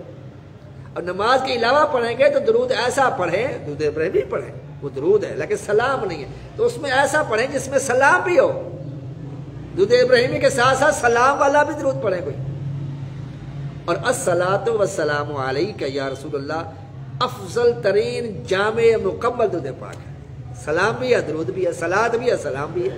اور نماز کے علاوہ پڑھیں گے تو درود ایسا پڑھیں، درود ابراہیم بھی پڑھیں، وہ درود ہے لیکن سلام نہیں ہے، تو اس میں ایسا پڑھیں جس میں سلام بھی ہو۔ درود ابراہیمی کے ساتھ ساتھ سلام والا بھی درود پڑھیں کوئی۔ اور الصلاۃ والسلام علیک یا رسول اللہ افضل ترین جامع مکمل درود پاک ہے۔ سلام بھی ہے، درود بھی ہے، صلات بھی ہے، سلام بھی ہے۔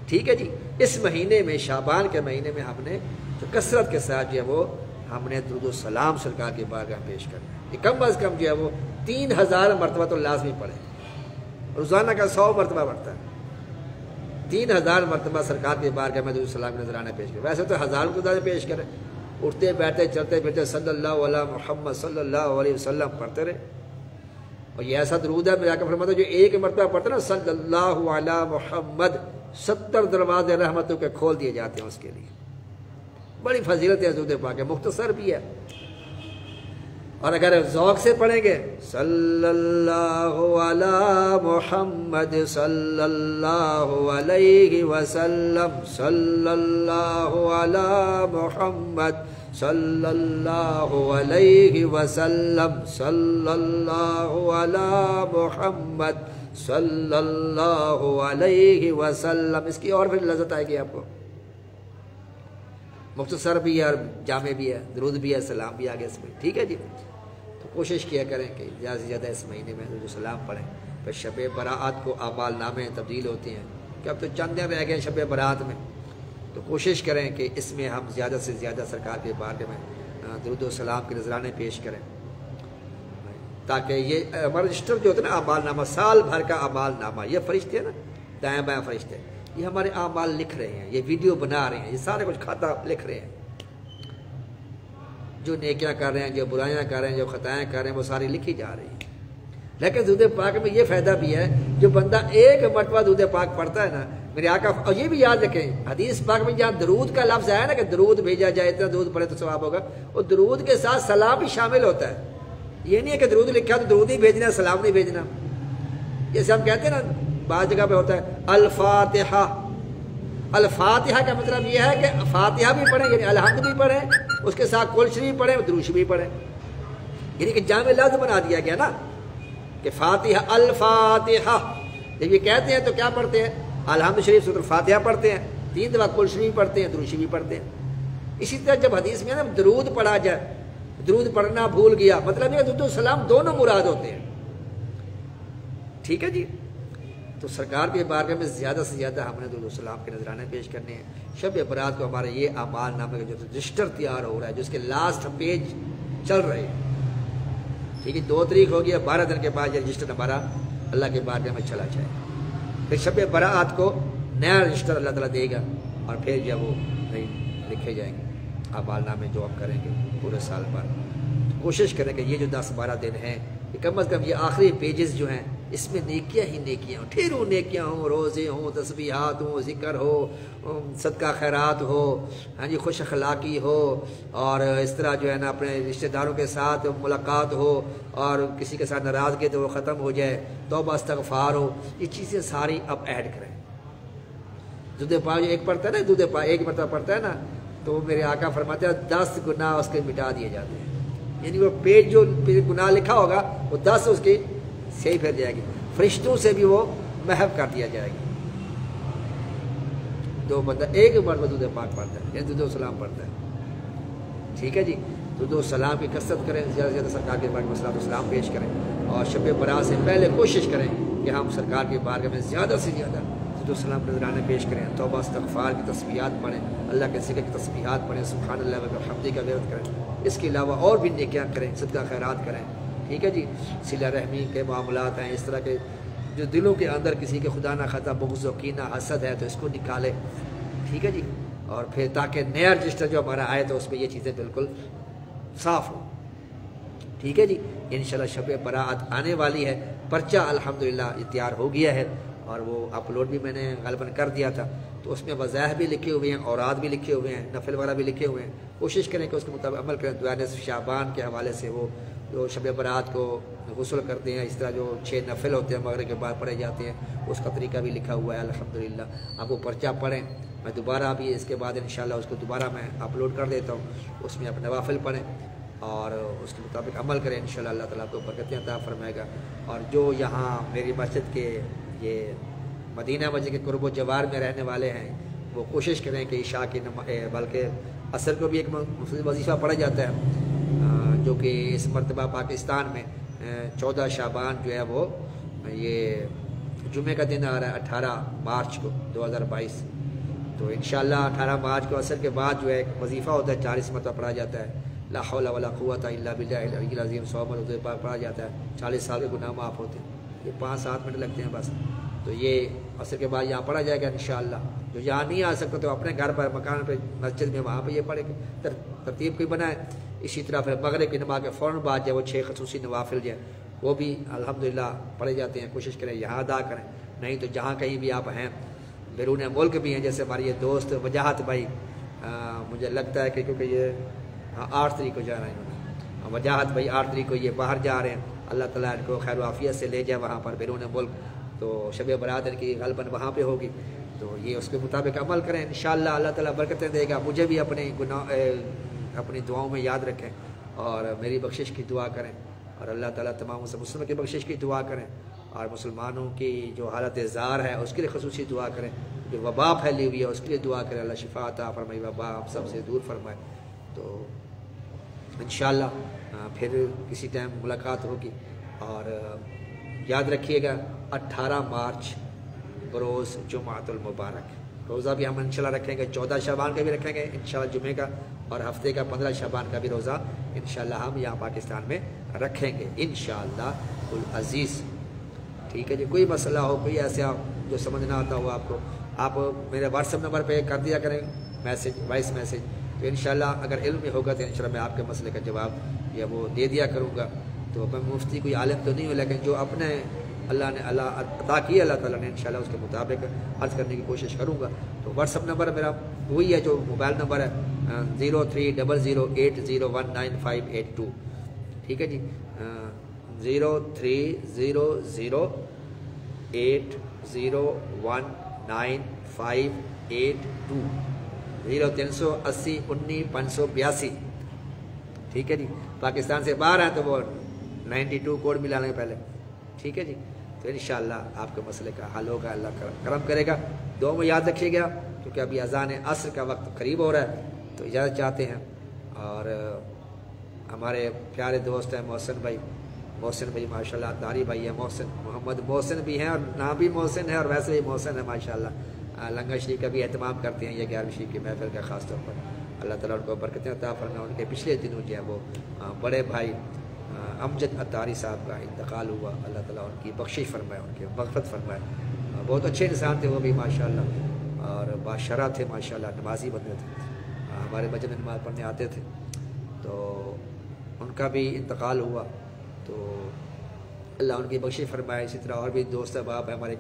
ٹھیک ہے جی۔ اس مہینے میں شعبان کے مہینے میں ہم نے جو کثرت کے ساتھ جو ہے وہ ہم نے درود و سلام سرکار کے بارگاہ میں پیش کرنا ہے۔ کم از کم جو ہے وہ 3000 مرتبہ تو لازمی پڑھیں، روزانہ کا 100 مرتبہ بڑھتا ہے۔ 3000 مرتبہ سرکار کے بارگاہ میں درود و سلام نذرانہ پیش کریں۔ ویسے تو ہزاروں کو پیش کریں، اٹھتے بیٹھتے چلتے پھرتے صلی اللہ علیہ محمد صلی اللہ علیہ وسلم پڑھتے رہے۔ اور یہ ایسا درود ہے میرے آقا فرماتے ہیں جو ایک مرتبہ پڑھتے نا صلی اللہ علیہ محمد 70 دروازے رحمتوں کے کھول دیے جاتے ہیں اس کے لیے۔ بڑی فضیلت ہے درود پاک ہے، مختصر بھی ہے۔ اور اگر ذوق سے پڑھیں گے صلی اللہ علی محمد صلی اللہ علیہ وسلم صلی اللہ علی محمد صلی اللہ علیہ وسلم صلی اللہ علی محمد صلی اللہ علیہ وسلم، اس کی اور پھر لذت آئے گی آپ کو۔ مختصر بھی ہے اور جامع بھی ہے، درود بھی ہے، سلام بھی آگے اس میں۔ ٹھیک ہے جی۔ تو کوشش کیا کریں کہ زیادہ سے زیادہ اس مہینے میں درود و سلام پڑھیں۔ پھر شب برات کو اعمال نامے تبدیل ہوتے ہیں کہ اب تو چند دن رہ گئے شب برات میں، تو کوشش کریں کہ اس میں ہم زیادہ سے زیادہ سرکار کے بارے میں درود و سلام کے نذرانے پیش کریں، تاکہ یہ ہمارا رجسٹر جو ہوتا ہے نا اعمال نامہ، سال بھر کا اعمال نامہ، یہ فرشتے ہیں نا دائیں بائیں فرشتے، یہ ہمارے اعمال لکھ رہے ہیں، یہ ویڈیو بنا رہے ہیں، یہ سارے کچھ کھاتا لکھ رہے ہیں، جو نیکیاں کر رہے ہیں، جو برائیاں کر رہے ہیں، جو خطائیں کر رہے ہیں، وہ ساری لکھی جا رہی ہیں۔ لیکن درود پاک میں یہ فائدہ بھی ہے، جو بندہ ایک مرتبہ درود پاک پڑھتا ہے نا میرے آقا، اور یہ بھی یاد رکھیں حدیث پاک میں جہاں درود کا لفظ آیا نا کہ درود بھیجا جائے، اتنا درود پڑھے تو ثواب ہوگا، اور درود کے ساتھ سلام بھی شامل ہوتا ہے۔ یہ نہیں ہے کہ درود لکھا تو درود ہی بھیجنا، سلام نہیں بھیجنا۔ جیسے ہم کہتے ہیں نا بعض جگہ پہ ہوتا ہے الفاتحہ، الفاتحہ کا مطلب یہ ہے کہ فاتحہ بھی پڑھیں، یعنی الحمد بھی پڑھیں، اس کے ساتھ کل شریف پڑھیں، درود شریف پڑھیں، یعنی کہ جامع لفظ بنا دیا گیا نا کہ فاتحہ الفاتحہ۔ جب یہ کہتے ہیں تو کیا پڑھتے ہیں؟ الحمد شریف سورۃ الفاتحہ پڑھتے ہیں، 3 دفعہ کل شریف پڑھتے ہیں، درود شریف پڑھتے ہیں۔ اسی طرح جب حدیث میں نا درود پڑھا جائے، درود پڑھنا بھول گیا، مطلب یہ درود و سلام دونوں مراد ہوتے ہیں، ٹھیک ہے جی۔ تو سرکار کے بارگاہ میں زیادہ سے زیادہ ہم نے درود و سلام کے نذرانے پیش کرنے ہیں۔ شب برات کو ہمارے یہ اعمال نامے کا جو رجسٹر تیار ہو رہا ہے، جس کے لاسٹ پیج چل رہے ہیں، ٹھیک ہے، 2 تاریخ ہو گیا، 12 دن کے بعد یہ رجسٹر ہمارا اللہ کے بارگاہ میں چلا جائے، پھر شب برات کو نیا رجسٹر اللہ تعالیٰ دے گا، اور پھر جب وہ لکھے جائیں گے اعمال نامے جو ہم کریں گے پورے سال پر۔ کوشش کریں کہ یہ جو 10-12 دن ہیں، کہ کم از کم یہ آخری پیجز جو ہیں اس میں نیکیاں ہی نیکیاں ہوں، ڈھیروں نیکیاں ہوں، روزے ہوں، تسبیحات ہوں، ذکر ہو، صدقہ خیرات ہو، ہاں جی، خوش اخلاقی ہو، اور اس طرح جو ہے نا اپنے رشتہ داروں کے ساتھ ملاقات ہو، اور کسی کے ساتھ ناراضگی تو وہ ختم ہو جائے، توبہ استغفار ہو، یہ چیزیں ساری اب ایڈ کریں۔ دودھ پاک جو ایک پڑھتا ہے نا، دودھ پاک ایک مرتبہ پڑھتا ہے نا، تو میرے آقا فرماتے ہیں 10 گناہ اس کے مٹا دیے جاتے ہیں، یعنی وہ پیج جو گناہ لکھا ہوگا وہ 10 اس کی صحیح پھر جائے گی، فرشتوں سے بھی وہ محو کر دیا جائے گا۔ 2 بندہ ایک مرتبہ دودھ پاک پڑھتا ہے، یعنی دودھ و سلام پڑھتا ہے، ٹھیک ہے جی۔ دودھ و سلام کی کثرت کریں، زیادہ سے زیادہ سرکار کے بارگاہ میں صلاۃ و سلام پیش کریں، اور شب برات سے پہلے کوشش کریں کہ ہم سرکار کے بارگاہ میں زیادہ سے زیادہ دودھ و سلام نذرانے پیش کریں، توبہ استغفار کی تسبیحات پڑھیں، اللہ کے ذکر کی تسبیحات پڑھیں، سبحان اللہ و بحمدہ کا ورد کریں، اس کے علاوہ اور بھی نیکیاں کریں، صدقہ خیرات کریں، ٹھیک ہے جی۔ صلہ رحمی کے معاملات ہیں، اس طرح کے جو دلوں کے اندر کسی کے خدا نہ خطا بغض و کینہ حسد ہے تو اس کو نکالے، ٹھیک ہے جی، اور پھر تاکہ نیا رجسٹر جو ہمارا آئے تو اس میں یہ چیزیں بالکل صاف ہوں، ٹھیک ہے جی۔ انشاءاللہ شب برات آنے والی ہے، پرچہ الحمدللہ تیار ہو گیا ہے، اور وہ اپلوڈ بھی میں نے غالباً کر دیا تھا، تو اس میں وظائف بھی لکھے ہوئے ہیں، اوراد بھی لکھے ہوئے ہیں، نفل وغیرہ بھی لکھے ہوئے ہیں، کوشش کریں کہ اس کے مطابق عمل کریں۔ دعا نصف شعبان کے حوالے سے وہ جو شب برات کو غسل کرتے ہیں، اس طرح جو 6 نفل ہوتے ہیں مغرب کے بعد پڑھے جاتے ہیں، اس کا طریقہ بھی لکھا ہوا ہے الحمدللہ۔ اب وہ پرچہ پڑھیں، میں دوبارہ بھی اس کے بعد انشاءاللہ اس کو دوبارہ میں اپلوڈ کر دیتا ہوں، اس میں اپنے نوافل پڑھیں اور اس کے مطابق عمل کریں، انشاءاللہ اللہ تعالیٰ کو برکتیں عطا فرمائے گا۔ اور جو یہاں میری مسجد کے یہ مدینہ مسجد کے قرب و جوار میں رہنے والے ہیں، وہ کوشش کریں کہ عشاء کی بلکہ عصر کو بھی ایک وظیفہ پڑھا جاتا ہے، جو کہ اس مرتبہ پاکستان میں 14 شعبان جو ہے وہ یہ جمعے کا دن آ رہا ہے 18 مارچ کو 2022، تو انشاءاللہ 18 مارچ کو عصر کے بعد جو ہے ایک وظیفہ ہوتا ہے، 40 مرتبہ پڑھا جاتا ہے، لا حول ولا قوت الا باللہ العلی العظیم، 100 مرتبہ پڑھا جاتا ہے، 40 سال کے گناہ معاف ہوتے ہیں، یہ 5-7 منٹ لگتے ہیں بس۔ تو یہ عصر کے بعد یہاں پڑھا جائے گا انشاءاللہ۔ جو یہاں نہیں آ سکتا تو اپنے گھر پر مکان پہ مسجد میں وہاں پہ یہ پڑھے گا، ترتیب کوئی بنائے۔ اسی طرح پھر مغرب کی نماز کے فوراً بعد جو وہ 6 خصوصی نوافل جو ہیں وہ بھی الحمدللہ پڑھے جاتے ہیں، کوشش کریں یہاں ادا کریں، نہیں تو جہاں کہیں بھی آپ ہیں، بیرون ملک بھی ہیں، جیسے ہمارے یہ دوست وجاہت بھائی، مجھے لگتا ہے کہ کیونکہ یہ 8 تاریخ کو جا رہے ہیں، وجاہت بھائی 8 تاریخ کو یہ باہر جا رہے ہیں، اللہ تعالیٰ ان کو خیر و عافیت سے لے جائے وہاں پر بیرون ملک، تو شب برات ان کی غالباً وہاں پہ ہوگی، تو یہ اس کے مطابق عمل کریں، انشاءاللہ اللہ تعالیٰ برکتیں دے گا۔ مجھے بھی اپنی دعاؤں میں یاد رکھیں اور میری بخشش کی دعا کریں، اور اللہ تعالیٰ تمام مسلمانوں کی بخشش کی دعا کریں، اور مسلمانوں کی جو حالت زار ہے اس کے لیے خصوصی دعا کریں، جو وبا پھیلی ہوئی ہے اس کے لیے دعا کریں، اللہ شفا عطا فرمائے، وبا آپ سب سے دور فرمائے۔ تو انشاءاللہ پھر کسی ٹائم ملاقات ہوگی، اور یاد رکھیے گا 18 مارچ بروز جمعۃ المبارک روزہ بھی ہم انشاءاللہ رکھیں گے، 14 شعبان کا بھی رکھیں گے انشاءاللہ جمعے کا، اور ہفتے کا 15 شعبان کا بھی روزہ انشاءاللہ ہم یہاں پاکستان میں رکھیں گے انشاءاللہ العزیز، ٹھیک ہے جی۔ کوئی مسئلہ ہو، کوئی ایسا جو سمجھ نہ آتا ہو آپ کو، آپ میرے واٹس ایپ نمبر پہ کر دیا کریں میسج، وائس میسج، تو انشاءاللہ اگر علم میں ہوگا تو انشاءاللہ میں آپ کے مسئلے کا جواب یا وہ دے دیا کروں گا۔ تو میں مفتی کوئی عالم تو نہیں ہوں، لیکن جو اپنے اللہ نے عطا کیا اللہ تعالیٰ نے انشاءاللہ اس کے مطابق عرض کرنے کی کوشش کروں گا۔ تو واٹس ایپ نمبر میرا وہی ہے جو موبائل نمبر ہے 030080198582، ٹھیک ہے جی، 030080198582، 0380195582، ٹھیک ہے جی۔ پاکستان سے باہر ہیں تو وہ 92 کوڈ ملا لیں پہلے، ٹھیک ہے جی۔ تو انشاءاللہ آپ کے مسئلے کا حل ہوگا، اللہ کرم کرے گا۔ دعا میں یاد رکھیے گا، کیونکہ ابھی اذان عصر کا وقت قریب ہو رہا ہے، تو اجازت چاہتے ہیں۔ اور ہمارے پیارے دوست ہیں محسن بھائی ماشاءاللہ داری بھائی ہے، محسن محمد محسن بھی ہیں، اور نام بھی محسن ہے اور ویسے بھی محسن ہے ماشاءاللہ۔ لنگر شریف کا بھی اہتمام کرتے ہیں، یہ 11ویں شریف کی محفل کا خاص طور پر۔ اللہ تعالیٰ ان کو برکتیں عطا فرمائے۔ ان کے پچھلے دنوں جو ہے وہ بڑے بھائی امجد اتاری صاحب کا انتقال ہوا، اللہ تعالیٰ ان کی بخشش فرمائے، ان کی مغفرت فرمائے۔ بہت اچھے انسان تھے وہ بھی ماشاءاللہ، اور باشرہ تھے ماشاءاللہ، نمازی بندے تھے، ہمارے مسجد میں نماز پڑھنے آتے تھے۔ تو ان کا بھی انتقال ہوا، تو اللہ ان کی بخشش فرمائے۔ اسی طرح اور بھی دوست احباب ہیں ہمارے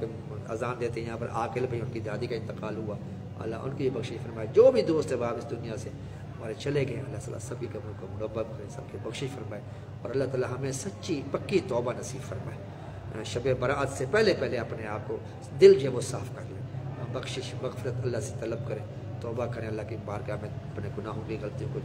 اذان دیتے ہیں یہاں پر، عاقل بھائی ان کی دادی کا انتقال ہوا، اللہ ان کی بخشش فرمائے۔ جو بھی دوست احباب اس دنیا سے ہمارے چلے گئے، اللہ تعالیٰ سبھی قبروں کو منور کرے، سب کی بخشش فرمائے، اور اللہ تعالیٰ ہمیں سچی پکی توبہ نصیب فرمائے۔ شب برات سے پہلے اپنے آپ کو دل جو ہے وہ صاف کر لیں، بخشش مغفرت اللہ سے طلب کریں، توبہ کریں اللہ کی بارگاہ میں، اپنے گناہوں کی غلطیوں کو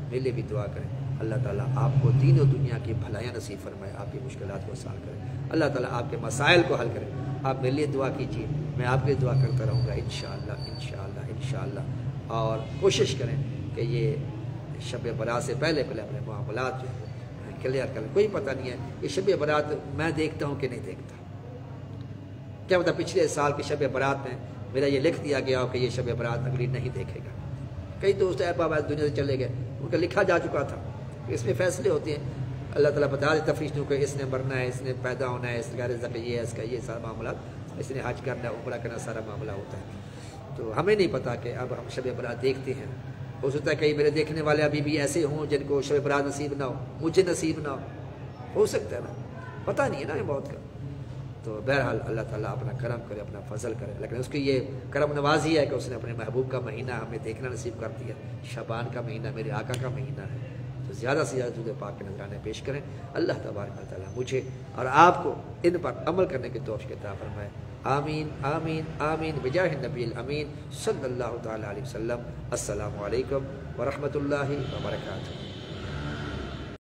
میرے لیے بھی دعا کریں۔ اللہ تعالیٰ آپ کو دین و دنیا کی بھلائیاں نصیب فرمائے، آپ کی مشکلات کو آسان کرے، اللہ تعالیٰ آپ کے مسائل کو حل کرے۔ آپ میرے لیے دعا کیجیے، میں آپ کے دعا کرتا رہوں گا انشاءاللہ انشاءاللہ انشاءاللہ۔ اور کوشش کریں کہ یہ شب برات سے پہلے اپنے معاملات جو ہے کلیئر کریں۔ کوئی پتہ نہیں ہے یہ شب برات میں دیکھتا ہوں کہ نہیں دیکھتا، کیا پتہ پچھلے سال کی شب برات میں میرا یہ لکھ دیا گیا ہو کہ یہ شب برات اگلی نہیں دیکھے گا۔ کئی دوست احباب دنیا سے چلے گئے، ان کا لکھا جا چکا تھا، اس میں فیصلے ہوتے ہیں، اللہ تعالیٰ بتا دے تفریح دوں کہ اس نے مرنا ہے، اس نے پیدا ہونا ہے، اس کا رزق یہ ہے، اس کا یہ سارا معاملات، اس نے حج کرنا ہے، عمرہ کرنا، سارا معاملہ ہوتا ہے۔ تو ہمیں نہیں پتہ کہ اب ہم شب برات دیکھتے ہیں، ہو سکتا ہے کئی میرے دیکھنے والے ابھی بھی ایسے ہوں جن کو شب برات نصیب نہ ہو، مجھے نصیب نہ ہو سکتا ہے نا، پتہ نہیں ہے نا یہ موت کا۔ تو بہرحال اللہ تعالیٰ اپنا کرم کرے، اپنا فضل کرے، لیکن اس کی یہ کرم نوازی ہے کہ اس نے اپنے محبوب کا مہینہ ہمیں دیکھنا نصیب کر دیا، شعبان کا مہینہ میرے آقا کا مہینہ ہے، تو زیادہ سے زیادہ درود پاک کے نذرانے پیش کریں۔ اللہ تبارک و تعالیٰ مجھے اور آپ کو ان پر عمل کرنے کی توفیق عطا فرمائے، آمین آمین آمین بجاہ النبی الامین صلی اللہ تعالیٰ علیہ وسلم۔ السلام علیکم ورحمۃ اللہ وبرکاتہ۔